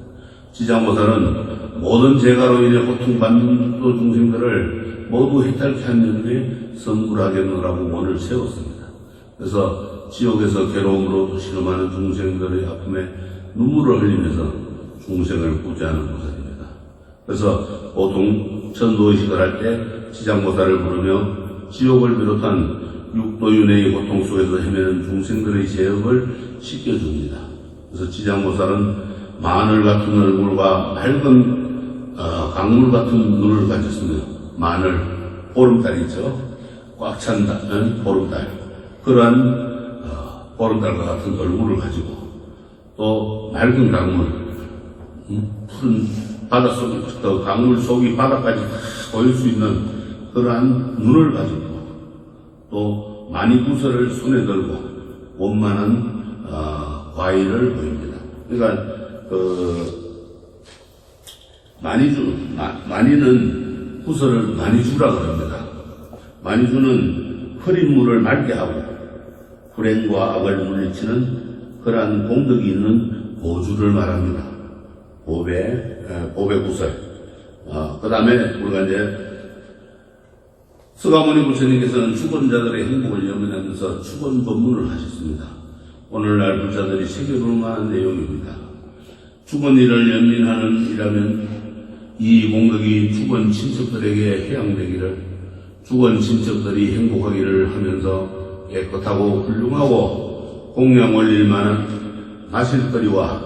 Speaker 1: 지장보살은 모든 재가로 인해 고통받는 중생들을 모두 해탈케 하는 데 성불하겠노라고 원을 세웠습니다. 그래서 지옥에서 괴로움으로 신음하는 중생들의 아픔에 눈물을 흘리면서 중생을 구제하는 보살입니다. 그래서 보통 천도의식을 할 때 지장보살을 부르며 지옥을 비롯한 육도윤회의 고통 속에서 헤매는 중생들의 죄업을 씻겨줍니다. 그래서 지장보살은 마늘 같은 얼굴과 맑은 강물 같은 눈을 가졌으며 마늘, 보름달이죠. 꽉 찬 보름달. 그러한 보름달과 같은 얼굴을 가지고 또 맑은 강물, 푸른 바닷속, 강물 속이 바다까지 다 보일 수 있는 그러한 눈을 가지고 또 마니구설을 손에 들고 원만한 과일을 보입니다. 그러니까 마니는 구설을 마니주라 그럽니다. 마니주는 흐린 물을 맑게 하고 불행과 악을 물리치는 그러한 공덕이 있는 보주를 말합니다. 보배 구설. 그 다음에 우리가 이제 서가모니 부처님께서는 죽은 자들의 행복을 염원하면서 죽은 법문을 하셨습니다. 오늘날 불자들이 새겨볼 만한 내용입니다. 죽은 이를 연민하는 이라면 이 공덕이 죽은 친척들에게 해양되기를, 죽은 친척들이 행복하기를 하면서 깨끗하고 훌륭하고 공양 올릴 만한 마실거리와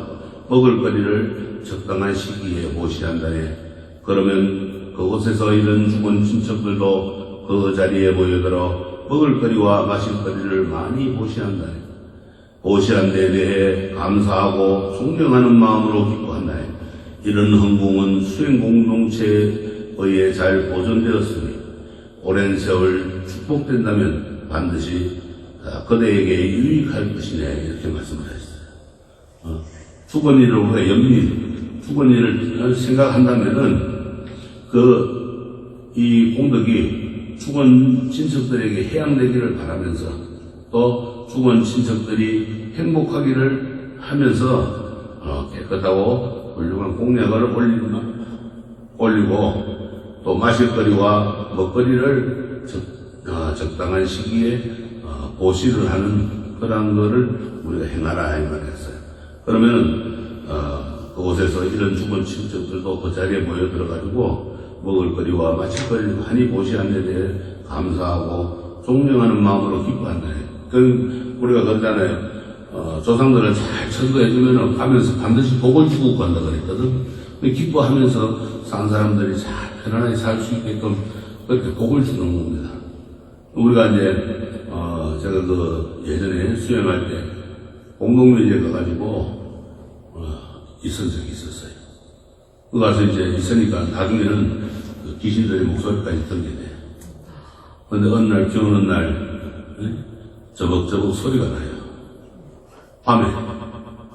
Speaker 1: 먹을거리를 적당한 시기에 모시한다네. 그러면 그곳에서 이런 죽은 친척들도 그 자리에 모여들어 먹을거리와 마실거리를 많이 모시한다네. 모시한 데 대해 감사하고 존경하는 마음으로 기뻐한다네. 이런 흥궁은 수행 공동체에 의해 잘 보존되었으니 오랜 세월 축복된다면 반드시 그대에게 유익할 것이네. 이렇게 말씀하셨어요. 죽은 일을 우리가 죽은 일을 생각한다면은 이 공덕이 죽은 친척들에게 해양되기를 바라면서 또 죽은 친척들이 행복하기를 하면서 깨끗하고 훌륭한 공약을 올리고 또 마실거리와 먹거리를 적당한 시기에 보시를 하는 그런 거를 우리가 행하라 이 말이었어요. 그러면 그곳에서 이런 죽은 친척들도 그 자리에 모여 들어가지고 먹을거리와 마실거리를 많이 보시한 데 대해 감사하고 존경하는 마음으로 기뻐한다. 그 우리가 그러잖아요. 조상들을 잘 천거해주면 가면서 반드시 복을 주고 간다 그랬거든. 기뻐하면서 산 사람들이 잘 편안하게 살 수 있게끔 그렇게 복을 주는 겁니다. 우리가 이제 제가 그 예전에 수행할 때 공동묘지에 가가지고 있은 적이 있었어요. 그 가서 이제 있으니까 나중에는 그 귀신들의 목소리까지 들게 돼. 근데 어느 날 비 오는 날 저벅저벅 소리가 나요. 밤에.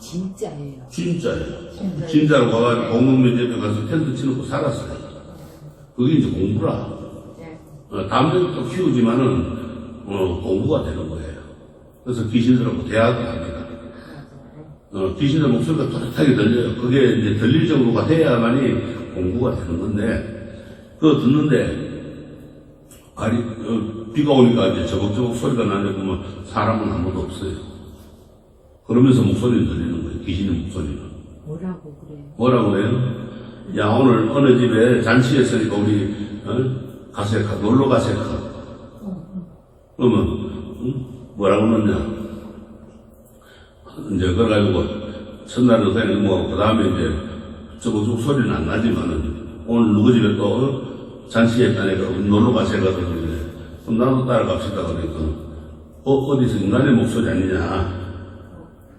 Speaker 2: 진짜예요.
Speaker 1: 진짜예요. 진짜로 가가지고 공동묘지 옆에 가서 텐트 치놓고 살았어요. 그게 이제 공부라. 담배도 키우지만은 공부가 되는 거예요. 그래서 귀신들하고 대화도 합니다. 귀신들 목소리가 또렷하게 들려요. 그게 이제 들릴 정도가 돼야만이 공부가 되는 건데, 그거 듣는데, 비가 오니까 이제 저벅저벅 소리가 나는데 보면 사람은 아무도 없어요. 그러면서 목소리는 들리는 거예요. 귀신의 목소리는.
Speaker 2: 뭐라고 그래요?
Speaker 1: 뭐라고 그래요? 야, 오늘 어느 집에 잔치했으니까 우리, 가세카, 놀러 가세카. 그러면, 뭐라고 넣냐? 이제, 그래가지고, 첫날은 그냥 넘어가고, 그 다음에 이제, 저거 소리는 안 나지만은, 오늘 누구 집에 또, 잔치했다니까, 우리 놀러 가세카. 그러는데, 그럼 나도 따라갑시다. 그러니까, 어디서 인간의 목소리 아니냐?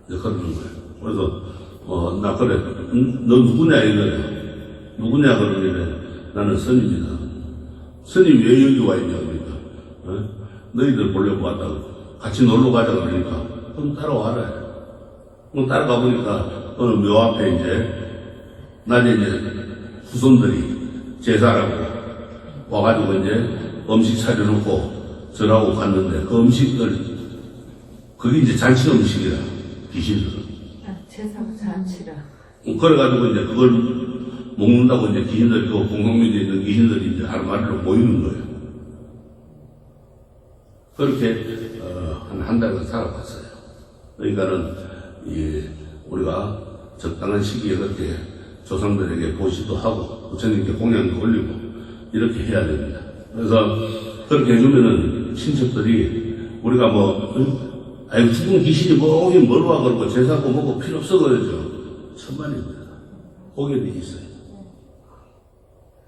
Speaker 1: 이제 그러는 거예요. 그래서, 나 그래. 너 누구냐, 이거야. 누구냐, 그러길래, 나는 스님이다. 스님 왜 여기 와 있냐, 그러니까. 너희들 보려고 왔다고. 같이 놀러 가자, 그러니까. 그럼 따라와라. 그럼 따라가 보니까, 어느 묘 앞에 이제, 낮에 이제, 후손들이 제사라고 와가지고 이제, 음식 차려놓고, 절하고 갔는데, 그 음식들, 그게 이제 잔치 음식이라, 귀신들은.
Speaker 2: 제사고 잔치라.
Speaker 1: 그래가지고 이제 그걸 먹는다고 이제 귀신들, 그 공동묘지에 있는 귀신들이 이제 아르마리로 모이는 거예요. 그렇게, 한 달간 살아봤어요. 그러니까는, 우리가 적당한 시기에 그렇게 조상들에게 보시도 하고, 부처님께 공양도 올리고, 이렇게 해야 됩니다. 그래서 그렇게 해주면은 친척들이 우리가 아이고, 죽은 귀신이 오긴 뭘 와, 그러고 제사고 뭐고 필요 없어, 그러죠. 천만입니다. 오게 돼 있어요.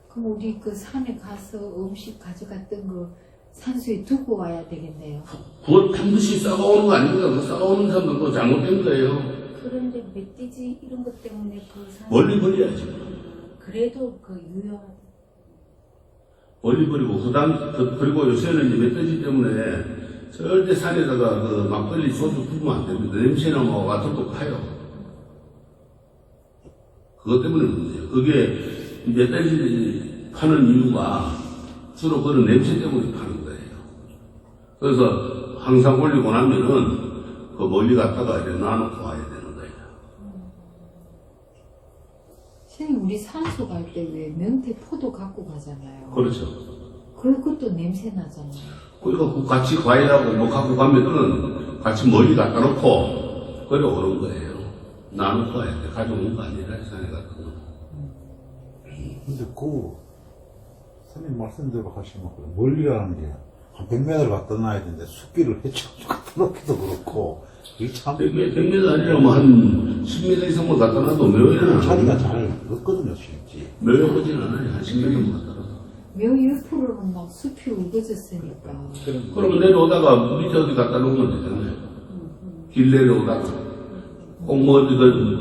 Speaker 2: 그럼 우리 그 산에 가서 음식 가져갔던 거 산소에 두고 와야 되겠네요.
Speaker 1: 그걸 반드시 싸가오는 거 아닙니까? 그 싸가오는 사람들도 잘못된 거예요.
Speaker 3: 그런데 멧돼지 이런 것 때문에 그 산.
Speaker 1: 멀리 버려야지.
Speaker 3: 그래도 그 유효한.
Speaker 1: 멀리 버리고, 그리고 요새는 이제 멧돼지 때문에 절대 산에다가 그 막걸리 소주 부으면 안 됩니다. 냄새나 뭐가 똑똑해요. 그것 때문에 문제예요. 그게 멧돼지 파는 이유가 주로 그런 냄새 때문에 파는 거예요. 그래서 항상 올리고 나면은 그 멀리 갔다가 이제 놔놓고 와야 되는 거예요.
Speaker 2: 선생님, 우리 산소 갈 때 왜 명태 포도 갖고 가잖아요.
Speaker 1: 그렇죠.
Speaker 2: 그것도 냄새 나잖아요.
Speaker 1: 그러니까 같이 과일하고 뭐 갖고 가면은 같이 멀리 갖다 놓고 그래 오는 거예요. 나눠서 와야 돼. 가져오는 거 아니라 산에 같은 거.
Speaker 4: 근데 선생님 말씀대로 하시면 멀리 가는 게 한 100m를 갖다 놔야 되는데 숲길을 헤쳐가지고 갖다 놓기도 그렇고 이게 참
Speaker 1: 100m 아니라 뭐 한 10m 이상만 갖다 놔도 묘야.
Speaker 4: 자리가 잘 없거든요, 실제.
Speaker 1: 묘에 오진 않아요. 한 10m만 갖다 놔도.
Speaker 2: 묘 옆으로는 막 숲이 우거졌으니까.
Speaker 1: 그러면 내려오다가 밑에 어디 갖다 놓으면 되잖아요. 길 내려오다가. 꼭 뭐 어디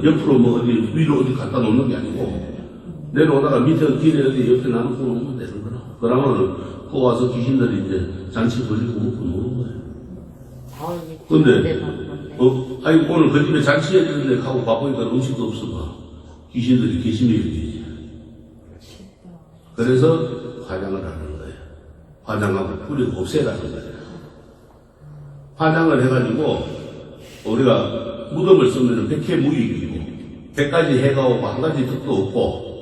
Speaker 1: 옆으로 뭐 어디 위로 어디 갖다 놓는 게 아니고 내려오다가 밑에 길에 어디 옆에 놔놓고 놓으면 되는 거라. 그러면은 그 와서 귀신들이 이제 잔치 벌리고 먹고 노는 거예요. 근데, 오늘 그 집에 잔치해야 되는데 가고 가보니까 음식도 없어 봐. 귀신들이 개심해 여기지. 그래서 화장을 하는 거예요. 화장하고 뿌리고 없애라는 거예요. 화장을 해가지고 우리가 무덤을 쓰면 100해 무익이고 100가지 해가 오고 한 가지 덕도 없고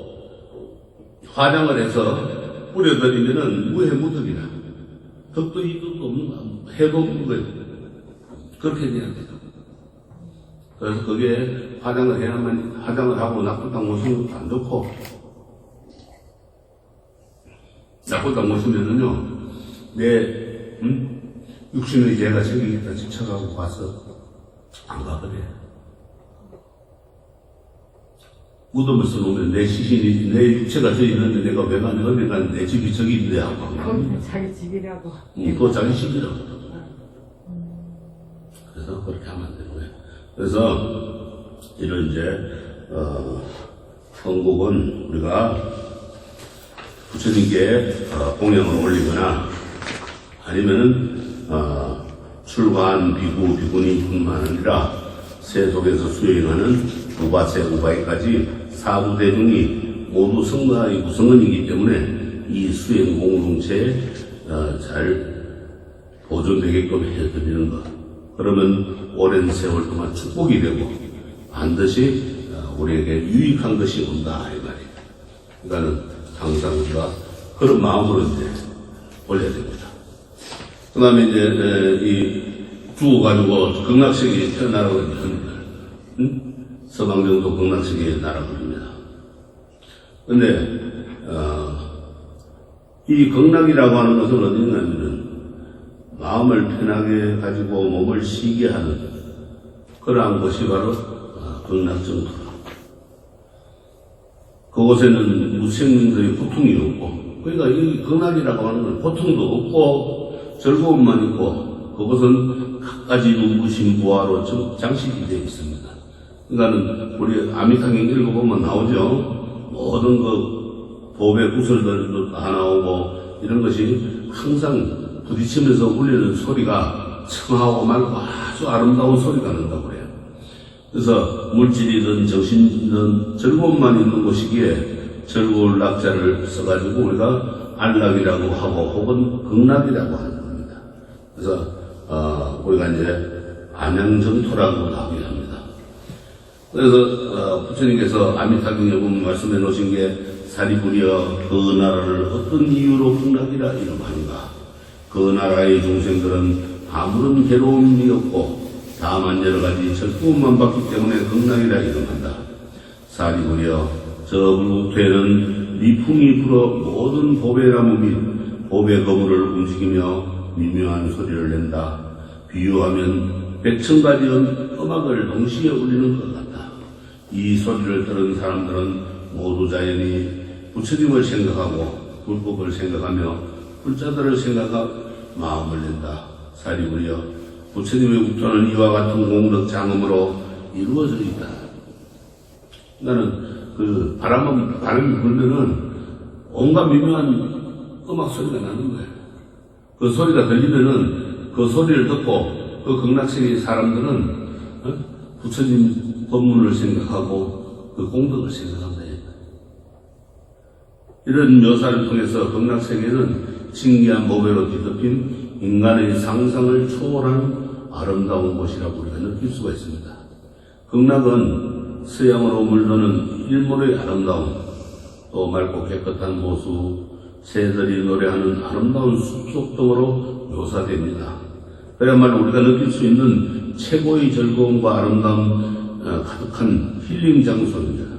Speaker 1: 화장을 해서 뿌려드리면은 무해 무덕이라. 덕도 이덕도 없는 거, 해도 없는 거예요. 그렇게 돼야 돼요. 그래서 그게 화장을 해야만, 화장을 하고 나쁘다고 생각도 안 좋고, 낙골당 모시면은요, 내, 육신의 죄가 생기겠다 지쳐가고 가서 안 가버려. 무덤을 써놓으면 내 시신이, 내 육체가 저기 있는데 내가 왜 가냐, 어디 가냐, 내 집이 저기 있는데 하고 안 가요.
Speaker 3: 거기는 자기 집이라고.
Speaker 1: 또 자기 집이라고. 그래서 그렇게 하면 안 되는 거예요. 그래서 이런 이제 헌국은 우리가 부처님께 공양을 올리거나 아니면은 출가한 비구 비구니뿐만 아니라 세속에서 수행하는 우바세 우바이까지 사부 대중이 모두 성가의 구성원이기 때문에 이 수행 공동체에 잘 보존되게끔 해드리는 것. 그러면 오랜 세월 동안 축복이 되고 반드시 우리에게 유익한 것이 온다 이 말이에요. 그러니까는 항상 우리가 그런 마음으로 이제 올려야 됩니다. 그 다음에 이제 이 죽어가지고 극락세계에 태어나라고 합니다. 서방정도 극락세계에 나라버립니다. 근데 이 극락이라고 하는 것은 어디냐면은 마음을 편하게 가지고 몸을 쉬게 하는 그러한 것이 바로 극락정토다. 그곳에는 무생민들의 고통이 없고, 그러니까 이 극락이라고 하는 건 고통도 없고 즐거움만 있고, 그것은 갖가지 눈부신 무화로 장식이 되어 있습니다. 그러니까는 우리 아미타경 읽어보면 나오죠. 모든 그 법의 구설들도 다 나오고 이런 것이 항상 부딪히면서 울리는 소리가 청하고 맑고 아주 아름다운 소리가 난다고 그래요. 그래서 물질이든 정신이든 즐거움만 있는 곳이기에 즐거울 낙자를 써가지고 우리가 안락이라고 하고 혹은 극락이라고 하는 겁니다. 그래서 우리가 이제 안양정토라고 하긴 합니다. 그래서 부처님께서 아미타경에 보면 말씀해 놓으신 게 사리부리여 그 나라를 어떤 이유로 극락이라 이름하는가. 그 나라의 중생들은 아무런 괴로움이 없고 다만 여러 가지 즐거움만 받기 때문에 극락이라 이름한다. 사리부리여 저 불국토에는 미풍이 불어 모든 보배 나무 및 보배 거물을 움직이며 미묘한 소리를 낸다. 비유하면 100,000가지 음악을 동시에 울리는 것 같다. 이 소리를 들은 사람들은 모두 자연히 부처님을 생각하고 불법을 생각하며 불자들을 생각하고 마음을 낸다. 사리부리여 부처님의 국토는 이와 같은 공덕 장엄으로 이루어져 있다. 나는 그 바람이 불면은 온갖 미묘한 음악 소리가 나는 거예요. 그 소리가 들리면은 그 소리를 듣고 그 극락세계의 사람들은 부처님 법문을 생각하고 그 공덕을 생각한다. 이런 묘사를 통해서 극락세계는 신기한 보배로 뒤덮인 인간의 상상을 초월한 아름다운 곳이라고 우리가 느낄 수가 있습니다. 극락은 서양으로 물드는 일몰의 아름다움, 또 맑고 깨끗한 호수, 새들이 노래하는 아름다운 숲속 등으로 묘사됩니다. 그야말로 우리가 느낄 수 있는 최고의 즐거움과 아름다움 가득한 힐링 장소입니다.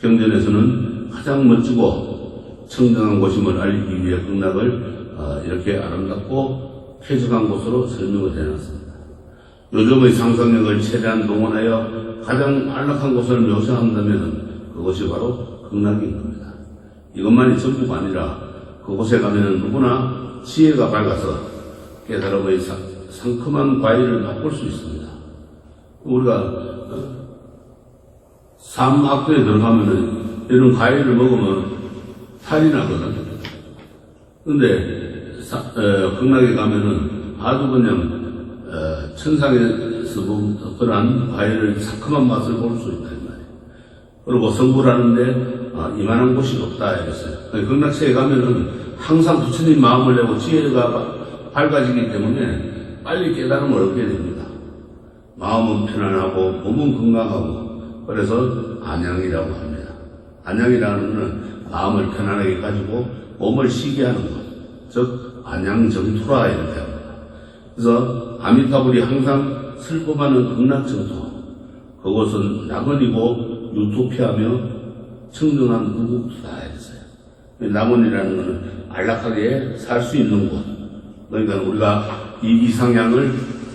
Speaker 1: 경전에서는 가장 멋지고 청정한 곳임을 알리기 위해 극락을 이렇게 아름답고 쾌적한 곳으로 설명을 해놨습니다. 요즘의 상상력을 최대한 동원하여 가장 안락한 곳을 묘사한다면 그것이 바로 극락인 겁니다. 이것만이 전부가 아니라 그곳에 가면 누구나 지혜가 밝아서 깨달음의 상큼한 과일을 맛볼 수 있습니다. 우리가 삼악도에 들어가면은 이런 과일을 먹으면 탈이 나거든. 근데 극락에 가면은 아주 그냥 천상에서 본 그런 과일을 상큼한 맛을 볼 수 있다 이 말이에요. 그리고 성불하는데 이만한 곳이 없다 이랬어요. 극락세에 가면은 항상 부처님 마음을 내고 지혜가 밝아지기 때문에 빨리 깨달음을 얻게 됩니다. 마음은 편안하고 몸은 건강하고 그래서 안양이라고 합니다. 안양이라는 것은 마음을 편안하게 가지고 몸을 쉬게 하는 것, 즉 안양정토라 이렇게 합니다. 그래서 아미타불이 항상 슬퍼하는 극락정토, 그것은 낙원이고 유토피아며 청정한 무국토다 이랬어요. 낙원이라는 것은 안락하게 살 수 있는 곳. 그러니까 우리가 이 이상향을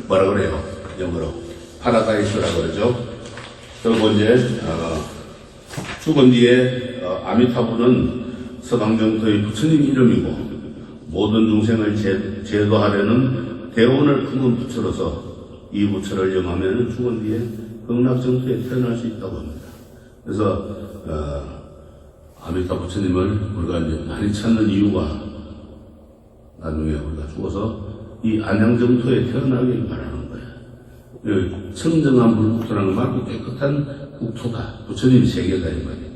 Speaker 1: 뭐라 그래요? 영어로 파라다이스라고 그러죠. 그리고 이제 죽은 뒤에 아미타부는 서방정토의 부처님 이름이고 모든 중생을 제도하려는 대원을 품은 부처로서 이 부처를 영하면 죽은 뒤에 극락정토에 태어날 수 있다고 합니다. 그래서 아미타 부처님을 우리가 이제 많이 찾는 이유가 나중에 우리가 죽어서 이 안양정토에 태어나길 바라는 거예요. 청정한 물국토라는 건 깨끗한 국토다. 부처님 세계다 이 말이에요.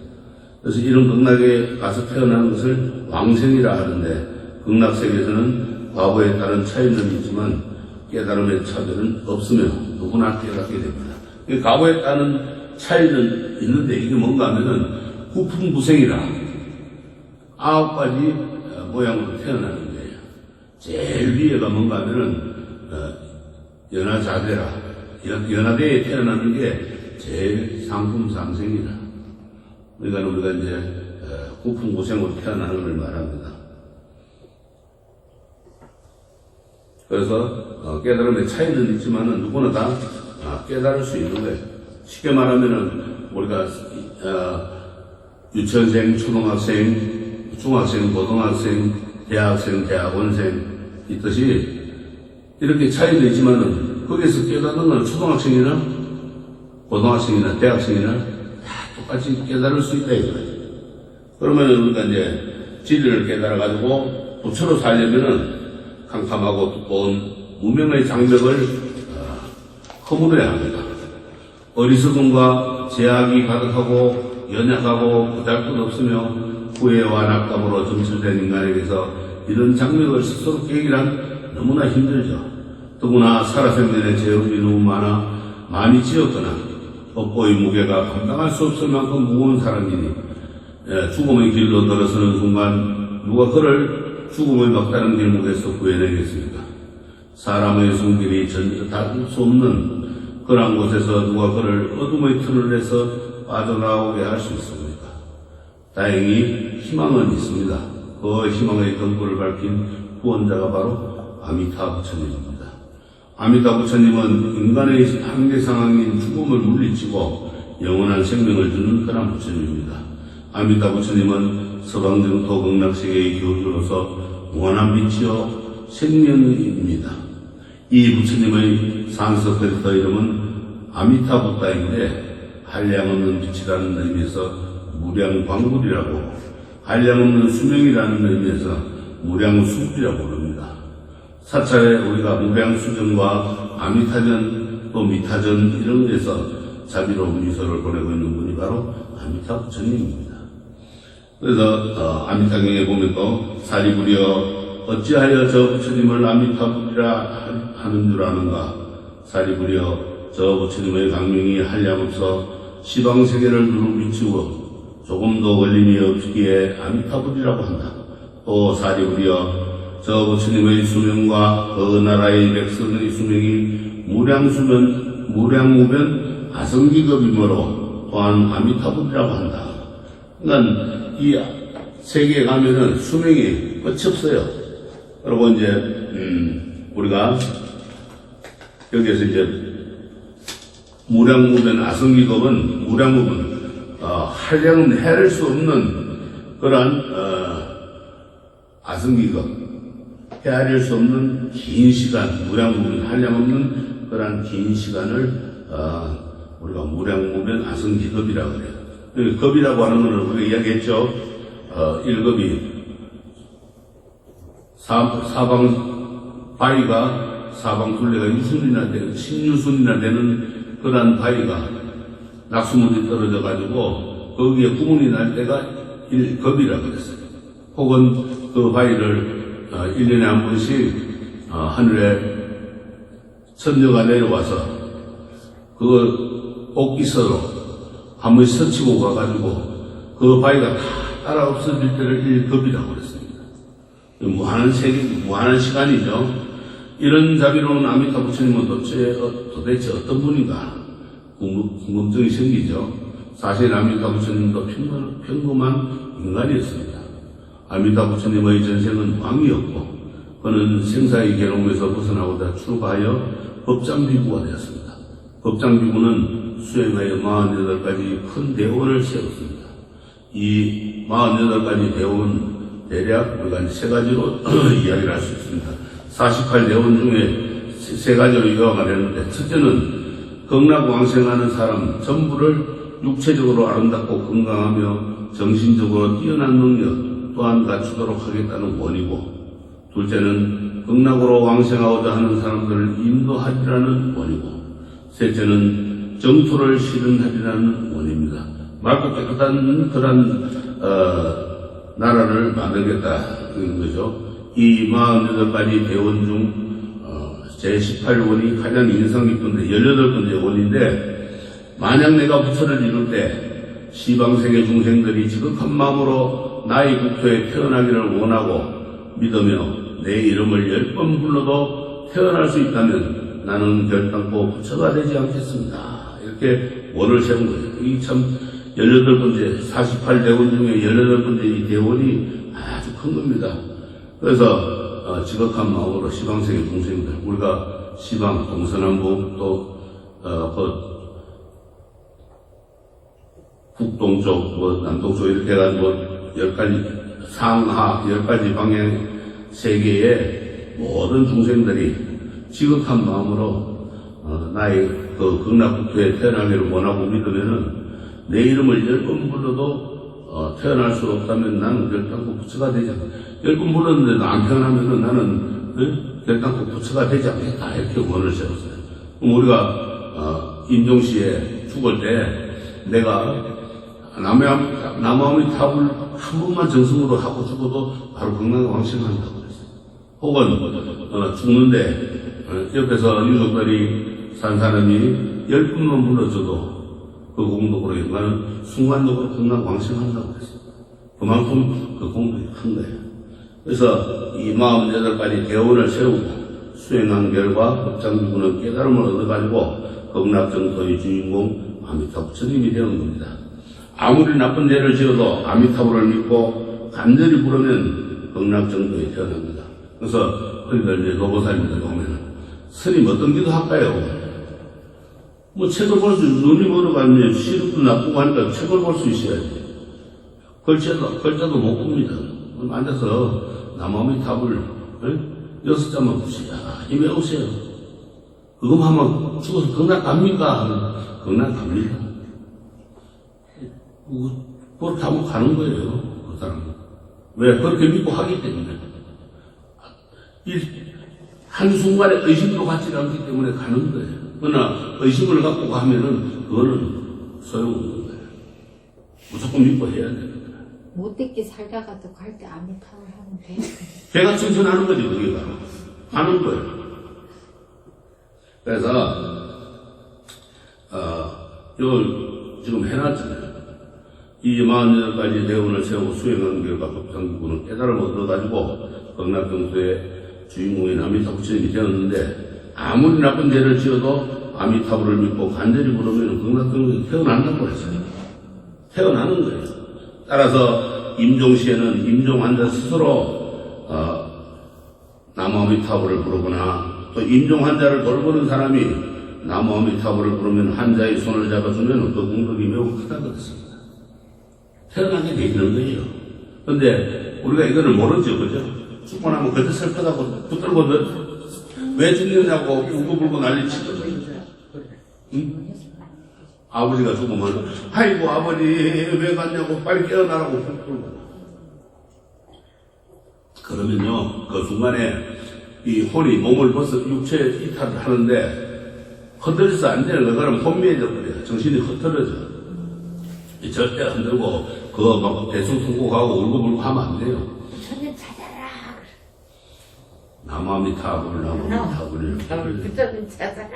Speaker 1: 그래서 이런 극락에 가서 태어나는 것을 왕생이라 하는데 극락세계에서는 과거에 따른 차이는 있지만 깨달음의 차별은 없으며 누구나 깨닫게 됩니다. 과거에 따른 차이는 있는데 이게 뭔가 하면은 구풍부생이라 9가지 모양으로 태어나는 거예요. 제일 위에가 뭔가 하면은 연하자대라 연하대에 태어나는 게 제일 상품상생이라. 그러니까 우리가 이제 구풍부생으로 태어나는 걸 말합니다. 그래서 깨달음의 차이는 있지만은 누구나 다 깨달을 수 있는 거예요. 쉽게 말하면은 우리가 유치원생, 초등학생, 중학생, 고등학생, 대학생, 대학원생 있듯이 이렇게 차이는 있지만은 거기에서 깨닫는 건 초등학생이나 고등학생이나 대학생이나 다 똑같이 깨달을 수 있다 이거예요. 그러면은 우리가 이제 진리를 깨달아가지고 부처로 살려면은 캄캄하고 두꺼운 무명의 장벽을 허물어야 합니다. 어리석음과 제약이 가득하고 연약하고 보잘것없으며 후회와 낙담으로 점철된 인간에게서 이런 장벽을 스스로 깨기란 너무나 힘들죠. 더구나 살아생전에 죄업이 너무 많이 지었거나 업보의 무게가 감당할 수 없을 만큼 무거운 사람이니 죽음의 길로 들어서는 순간 누가 그를 죽음의 막다른 길목에서 구해내겠습니까? 사람의 손길이 전혀 닿을 수 없는 그런 곳에서 누가 그를 어둠의 틈을 내서 빠져나오게 할 수 있습니까? 다행히 희망은 있습니다. 그 희망의 덩굴을 밝힌 구원자가 바로 아미타 부처님입니다. 아미타 부처님은 인간의 한계 상황인 죽음을 물리치고 영원한 생명을 주는 그런 부처님입니다. 아미타 부처님은 서방정토 극락세계의 교주로서 무한한 빛이요 생명입니다. 이 부처님의 산스크리트 이름은 아미타부타인데 한량없는 빛이라는 의미에서 무량광불이라고, 한량없는 수명이라는 의미에서 무량수불이라고 부릅니다. 사찰에 우리가 무량수전과 아미타전 또 미타전 이런 데서 자비로운 미소를 보내고 있는 분이 바로 아미타 부처님입니다. 그래서 아미타경에 보면 또 사리부리여 어찌하여 저 부처님을 아미타불이라 하는 줄 아는가. 사리부리여 저 부처님의 강명이 한량없어 시방세계를 두루 비추고 조금도 걸림이 없기에 아미타불이라고 한다. 또 사리부리여 저 부처님의 수명과 그 나라의 백성의 수명이 무량우변 아성기급이므로 또한 아미타불이라고 한다. 그러니까 이 세계에 가면은 수명이 끝이 없어요. 그리고 이제 우리가 여기에서 이제 무량무변 아성기급은 무량무변 한량은 헤아릴 수 없는 그러한 아성기급, 헤아릴 수 없는 긴 시간, 무량무변 한량없는 그러한 긴 시간을 우리가 무량무변 아성기급이라고 그래요. 급이라고 하는 것은 우리가 이야기했죠. 1급이 사방 바위가 사방 둘레가 유순이나 되는 10유순이나 되는 그런 바위가 낙수물이 떨어져 가지고 거기에 구멍이 날 때가 1급이라고 그랬어요. 혹은 그 바위를 1년에 한 번씩 하늘에 천녀가 내려와서 그 옥기서로 한 번씩 스치고 가가지고 그 바위가 다 따라 없어질 때를 1급이라고 그랬습니다. 무한한 세계, 무한한 시간이죠. 이런 자비로운 아미타 부처님은 도대체 어떤 분인가 궁금증이 생기죠. 사실 아미타 부처님도 평범한 인간이었습니다. 아미타 부처님의 전생은 왕이었고 그는 생사의 괴로움에서 벗어나고자 출가하여 법장비구가 되었습니다. 법장비구는 수행하여 48가지 큰 대원을 세웠습니다. 이 48가지 대원 대략 우리가 세 가지로 이야기를 할 수 있습니다. 48대원 중에 세 가지로 요약을 했는데 첫째는 극락왕생하는 사람 전부를 육체적으로 아름답고 건강하며 정신적으로 뛰어난 능력 또한 갖추도록 하겠다는 원이고 둘째는 극락으로 왕생하고자 하는 사람들을 인도하리라는 원이고 셋째는 정토를 실현하리라는 원입니다. 맑고 깨끗한 그런 나라를 만들겠다는 거죠. 이 48가지 대원 중 제18원이 가장 인상 깊은데 18번째 원인데 만약 내가 부처를 이룰 때 시방세계 중생들이 지극한 마음으로 나의 국토에 태어나기를 원하고 믿으며 내 이름을 10번 불러도 태어날 수 있다면 나는 결단코 부처가 되지 않겠습니다. 이렇게 원을 세운 거예요. 이 참 18번째 48대원 중에 18번째 이 대원이 아주 큰 겁니다. 그래서 지극한 마음으로 시방세계 중생들 우리가 시방 동서남북 또 북동쪽 남동쪽 이렇게 해가지고 10가지 상하 10가지 방향 세계의 모든 중생들이 지극한 마음으로 나의 그 극락국토에 태어나기를 원하고 믿으면은 내 이름을 10번 불러도 태어날 수 없다면 나는 결단코 부처가 되지 않겠다. 10번 불렀는데도 안 태어나면은 나는 결단코 부처가 되지 않겠다. 이렇게 원을 세웠어요. 그럼 우리가 임종시에 죽을 때 내가 남아미 탑을 한 번만 정성으로 하고 죽어도 바로 극락에 왕생한다고 그랬어요. 혹은 죽는데 옆에서 유족들이 산 사람이 10분만 불러줘도 그 공덕으로 인간은 순간적으로 극락 왕생한다고 그랬어요. 그만큼 그 공덕이 큰 거예요. 그래서 이 48가지 대원을 세우고 수행한 결과 법장비구는 깨달음을 얻어가지고 극락정토의 주인공 아미타 부처님이 되는 겁니다. 아무리 나쁜 죄를 지어도 아미타불을 믿고 간절히 부르면 극락정토에 태어납니다. 그래서 우리들 이제 노보살님들 보면 스님 어떤 기도 할까요? 뭐 책을 볼 수, 눈이 멀어가면 시력도 나쁘고 하니까 책을 볼 수 있어야지. 글자도 못 봅니다. 앉아서 남아미 답을 6자만 보세요. 힘 외우세요. 그것만 하면 죽어서 극락 갑니까? 극락 갑니다. 그렇게 하면 가는 거예요. 그 사람은. 왜? 그렇게 믿고 하기 때문에. 한순간에 의심으로 갖지를 않기 때문에 가는 거예요. 그러나 의심을 갖고 가면은 그거는 소용없는 거예요. 무조건 믿고 해야 됩니다.
Speaker 2: 못되게 살다가도 갈 때 아미타불 하면 돼.
Speaker 1: 배가 칭찬하는 거죠, 그게 바로. 하는 거예요. 그래서, 이걸 지금 해놨잖아요. 이 48가지 대원을 세우고 수행한 결과 법상기구는 깨달음을 얻어가지고 극락정토의 주인공인 아미타 부처님이 되었는데 아무리 나쁜 죄를 지어도 아미타불을 믿고 간절히 부르면 극락정토에 태어난다고 했어요. 태어나는 거예요. 따라서 임종시에는 임종환자 스스로 나무아미타불을 부르거나 또 임종환자를 돌보는 사람이 나무아미타불을 부르면 환자의 손을 잡아주면 그 공덕이 매우 크다고 했습니다. 태어나게 되는 거예요. 근데 우리가 이거를 모르죠, 그죠? 죽고 나면 그때 슬프다고 붙들고 왜 죽느냐고 울고불고 난리치거든요. 응? 아버지가 죽으면 아이고 아버지 왜 갔냐고 빨리 깨어나라고 붙들고. 그러면요 그 중간에 이 혼이 몸을 벗어 육체 이탈을 하는데 흔들려서 안 되는 거 그러면 혼미해져 버려요. 정신이 흐트러져. 절대 흔들고 그거 막 대충 통곡하고 울고불고 하면 안 돼요.
Speaker 3: 천년 찾아라.
Speaker 1: 나무아미타불 나무아미타불
Speaker 3: 부처님 찾아라.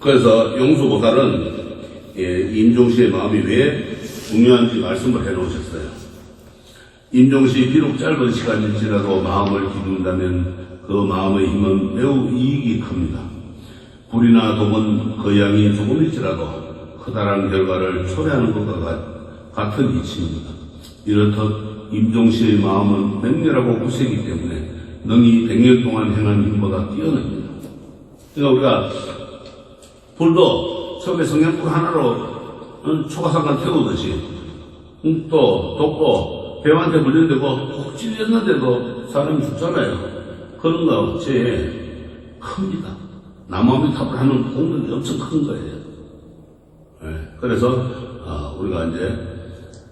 Speaker 1: 그래서 용수보살은 임종시의 마음이 왜 중요한지 말씀을 해놓으셨어요. 임종시 비록 짧은 시간일지라도 마음을 기둔다면 그 마음의 힘은 매우 이익이 큽니다. 불이나 독은 그 양이 조금일지라도 커다란 결과를 초래하는 것과 같은 이치입니다. 이렇듯 임종시의 마음은 맹렬하고 굳세기 때문에 능히 100년 동안 행한 힘보다 뛰어납니다. 그러니까 우리가 불도 처음에 성냥불 하나로 초가상관 태우듯이 또 독도 배한테 물렸는데 꼭 찔렸는데도 사람이 죽잖아요. 그런 거 어째 큽니다. 남아미 탑을 하는 공덕이 엄청 큰 거예요. 네, 그래서 우리가 이제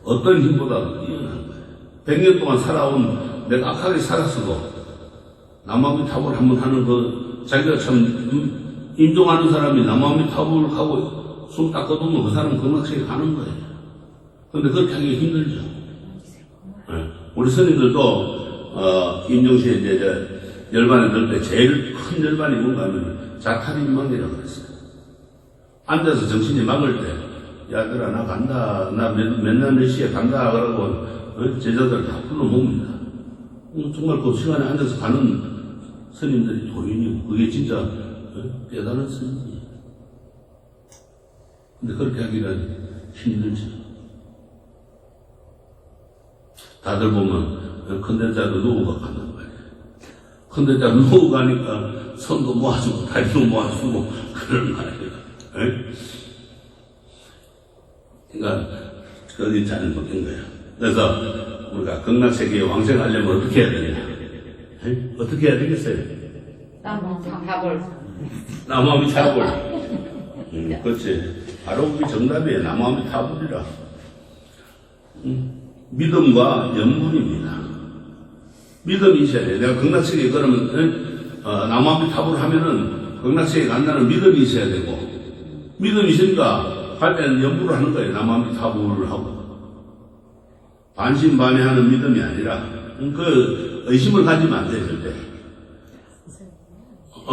Speaker 1: 어떤 힘보다도 뛰어난 거예요. 100년 동안 살아온 내가 악하게 살았어도 남아미 탑을 한번 하는 그 자기가 참 인종하는 사람이 남아미 탑을 하고 숨 딱 거두면 그 사람은 극락세계 가는 거예요. 근데 그렇게 하기 힘들죠. 네, 우리 스님들도 임종시에 이제 열반에 들 때 제일 큰 열반이 뭔가 하면 자탈인망이라고 그랬어요. 앉아서 정신이 막을 때, 야들아, 나 간다. 나 맨날 몇 시에 간다. 그러고, 제자들 다 불러 모읍니다. 정말 그 시간에 앉아서 가는 스님들이 도인이고, 그게 진짜 대단한 스님이에요. 근데 그렇게 하기는 힘들죠. 다들 보면, 큰데자도 누우가 간단 말이에요. 큰데자 누우 가니까 손도 모아주고, 다리도 모아주고, 그런 말이에요. 그러니까 그게 잘 먹힌 거예요. 그래서 우리가 극락세계에 왕생하려면 어떻게 해야 되냐? 어떻게 해야 되겠어요? 남아미 타불. 그렇지. 바로 그게 정답이에요. 남아미 타불이라. 믿음과 염분입니다. 믿음이 있어야 돼요. 내가 극락세계에 그러면 남아미 타불 하면은 극락세계에 간다는 믿음이 있어야 되고, 믿음이 있으니까 갈 때는 연부를 하는 거예요. 남아미 타불을 하고. 반신반의하는 믿음이 아니라 그 의심을 가지면 안 돼요. 절대.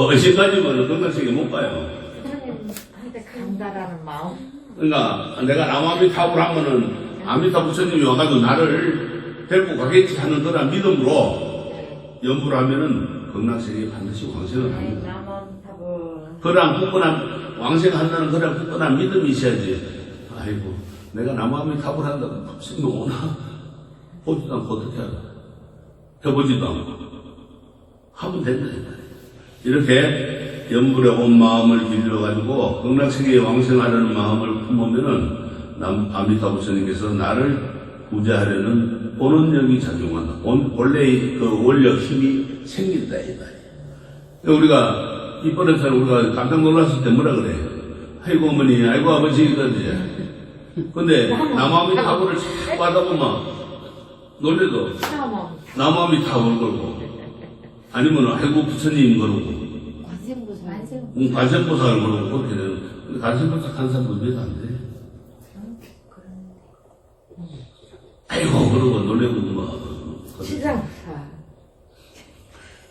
Speaker 1: 의심 가지면 극락세계 못 가요.
Speaker 3: 부처님한테 간다라는 마음.
Speaker 1: 그러니까 내가 남아미 타불 하면은 아미타 부처님이 와가지고 나를 데리고 가겠지 하는 그런 믿음으로 연부를 하면은 극락세계에 반드시 왕생을 합니다.
Speaker 3: 남원탑은
Speaker 1: 그런 굳건한 왕생한다는 그런 굳건한 믿음이 있어야지. 아이고, 내가 남아미 탑을 한다고 부처님이 오나? 보지도 않고 어떻게 하나? 해보지도 않고. 하면 된다. 이렇게 연불에 온 마음을 빌려가지고 극락세계에 왕생하려는 마음을 품으면은 아미타 부처님께서 나를 구제하려는 본원력이 작용한다. 원래의 그 원력 힘이 생긴다. 이 말이에요. 우리가 이번에 우리가 깜짝 놀랐을 때 뭐라 그래? 아이고 어머니, 아이고 아버지 이러지. 근데 남아미 타불을 쫙 받아보면 놀래도 남아미 타불 걸고 아니면 아이고 부처님 걸고 관세음보살을 걸고 그렇게 되는. 근데 관세음보살 한 사람도 몇 안 돼. 아이고 그러고 놀래고 뭐.
Speaker 3: 시장사.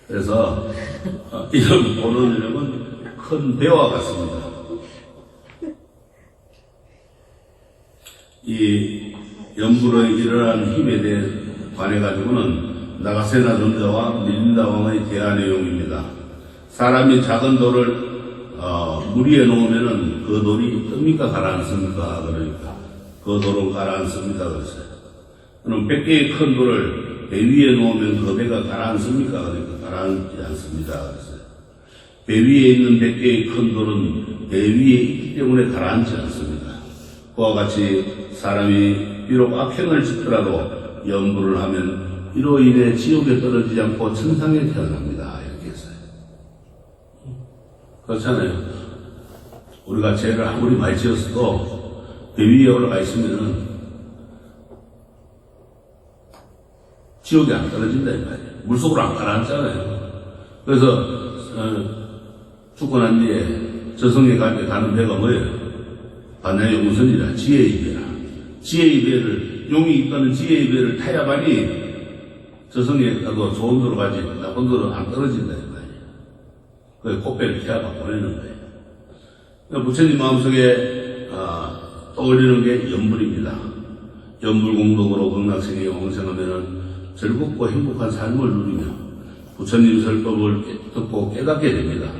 Speaker 1: 그래서 이런 본원력은 큰 배와 같습니다. 이 연불의 일어나는 힘에 대해 관해가지고는 나가세나 존자와 밀린다 왕의 대화 내용입니다. 사람이 작은 돌을 물 위에 놓으면은 그 돌이 뜹니까 가라앉습니까? 그러니까 그 돌은 가라앉습니다. 그랬어요. 그럼 100개의 큰 돌을 배 위에 놓으면 그 배가 가라앉습니까? 그러니까 가라앉지 않습니다. 그랬어요. 배 위에 있는 100개의 큰 돌은 배 위에 있기 때문에 가라앉지 않습니다. 그와 같이 사람이 비록 악행을 짓더라도 연부를 하면 이로 인해 지옥에 떨어지지 않고 천상에 태어납니다. 이렇게 했어요. 그렇잖아요. 우리가 죄를 아무리 많이 지었어도 배 위에 올라가 있으면은 지옥에 안 떨어진다 이 말이에요. 물속으로 안 가라앉잖아요. 그래서 죽고 난 뒤에 저승에 갈 때 가는 배가 뭐예요? 반야용선이라 지혜의 배라. 지혜의 배를 용이 이끄는 지혜의 배를 타야만이 저승에 가도 좋은 데로 가지 나쁜 데로 안 떨어진다 이 말이에요. 그래서 꽃배를 태워가 보내는 거예요. 부처님 마음속에 떠올리는 게 연불입니다. 연불 공덕으로 극락세계에 왕생하면은 즐겁고 행복한 삶을 누리며 부처님 설법을 듣고 깨닫게 됩니다.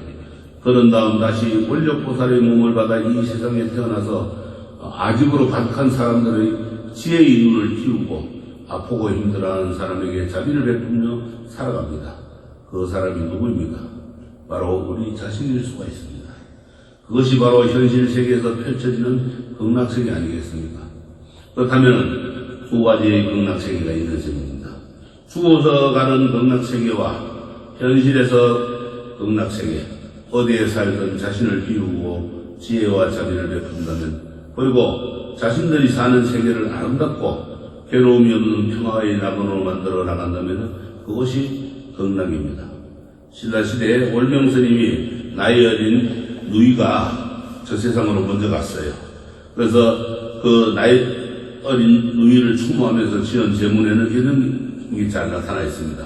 Speaker 1: 그런 다음 다시 원력보살의 몸을 받아 이 세상에 태어나서 아집으로 가득한 사람들의 지혜의 눈을 띄우고 아프고 힘들어하는 사람에게 자비를 베풀며 살아갑니다. 그 사람이 누구입니까? 바로 우리 자신일 수가 있습니다. 그것이 바로 현실 세계에서 펼쳐지는 극락세계 아니겠습니까? 그렇다면 두 가지의 극락세계가 있는 셈입니다. 죽어서 가는 극락세계와 현실에서 극락세계, 어디에 살든 자신을 비우고 지혜와 자비를 베푼다면, 그리고 자신들이 사는 세계를 아름답고 괴로움이 없는 평화의 낙원으로 만들어 나간다면 그것이 극락입니다. 신라시대에 월명스님이 나이 어린 누이가 저 세상으로 먼저 갔어요. 그래서 그 나이 어린 누이를 추모하면서 지은 제문에는 이런 게 잘 나타나 있습니다.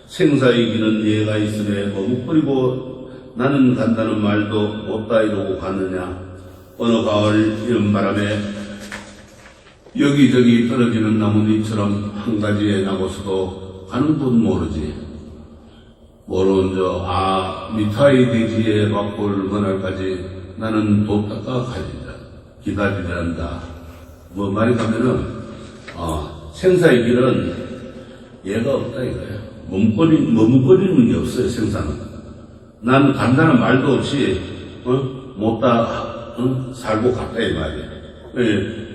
Speaker 1: 생사의 길은 예가 있음에 머뭇거리고 나는 간다는 말도 못다 이러고 가느냐. 어느 가을 이런 바람에 여기저기 떨어지는 나뭇잎처럼 한 가지에 나고서도 가는 곳 모르지. 모르는 미타의 대지에 막골 그날까지 나는 도 닦아 기다리란다. 뭐 말이 가면은 생사의 길은 예가 없다 이거야. 머뭇거리는 게 없어요. 생사는. 난 간다는 말도 없이 못다 살고 갔다 이 말이야.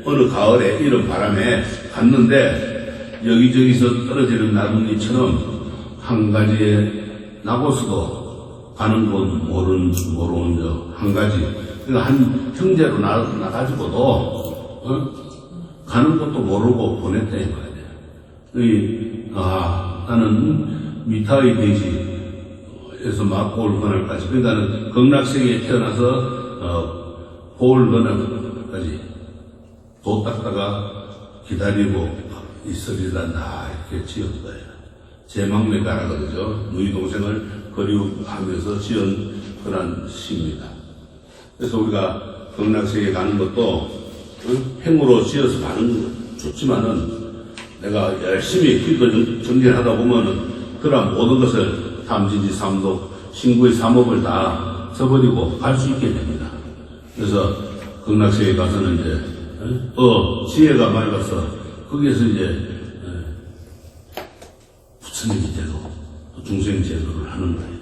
Speaker 1: 어느 가을에 이런 바람에 갔는데 여기저기서 떨어지는 나뭇잎처럼 한 가지에 나고서도 가는 곳 모르는 한 가지. 그러니까 한 형제로 나가지고도 가는 것도 모르고 보냈다 이 말이야. 나는 미타의 대지에서 막고올 그날까지, 그러니까 극락세계에 태어나서 고올 그날까지 도 닦다가 기다리고 있으리란다 이렇게 지은 거예요. 제망매가라 그러죠. 누이 동생을 그리워하면서 지은 그런 시입니다. 그래서 우리가 극락세계에 가는 것도 행으로 지어서 가는 건 좋지만은 내가 열심히 기도 정진하다 보면은 그런 모든 것을 탐진지 삼독 신구의 삼업을 다 써버리고 갈 수 있게 됩니다. 그래서 극락세계에 가서는 이제 지혜가 맑아서 거기에서 이제 부처님이 되고 중생 제도를 하는 거예요.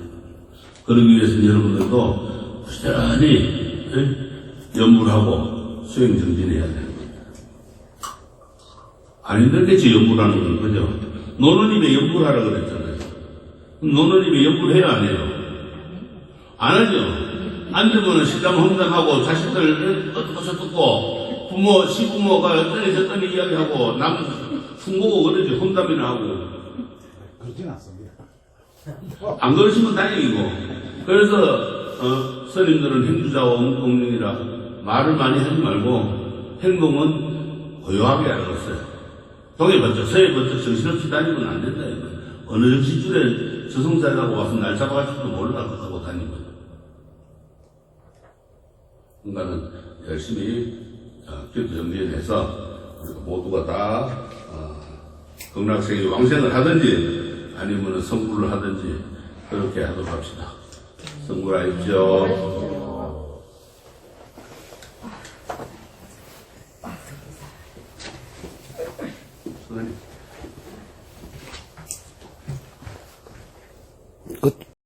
Speaker 1: 그러기 위해서는 여러분들도 부지런히 연불하고 수행 정진해야 돼요. 안 힘들겠지 연불하는 건 그죠? 노는 입에 연불하라 그랬잖아요. 노는 입에 연불해야 안 해요? 안 하죠? 앉으면 시담 혼담하고 자식들 어떻고 부모 시부모가 어떠니 저떠니 이야기하고 남 흉보고 그러지 혼담이나 하고.
Speaker 4: 그렇진 않습니다.
Speaker 1: 안 그러시면 다행이고. 그래서 스님들은 행주자와 엉뚱이라 말을 많이 하지 말고 행동은 고요하게 하라고 했어요. 동해 번쩍 서해 번쩍 정신없이 다니면 안 된다 이거. 어느 정시줄에 저승사라고 와서 날 잡아갈지도 몰라 하고 다니면. 그러니까는 열심히 기도 정리해서 우리가 모두가 다 극락세계 왕생을 하든지 아니면 성불을 하든지 그렇게 하도록 합시다. 성불하십시오.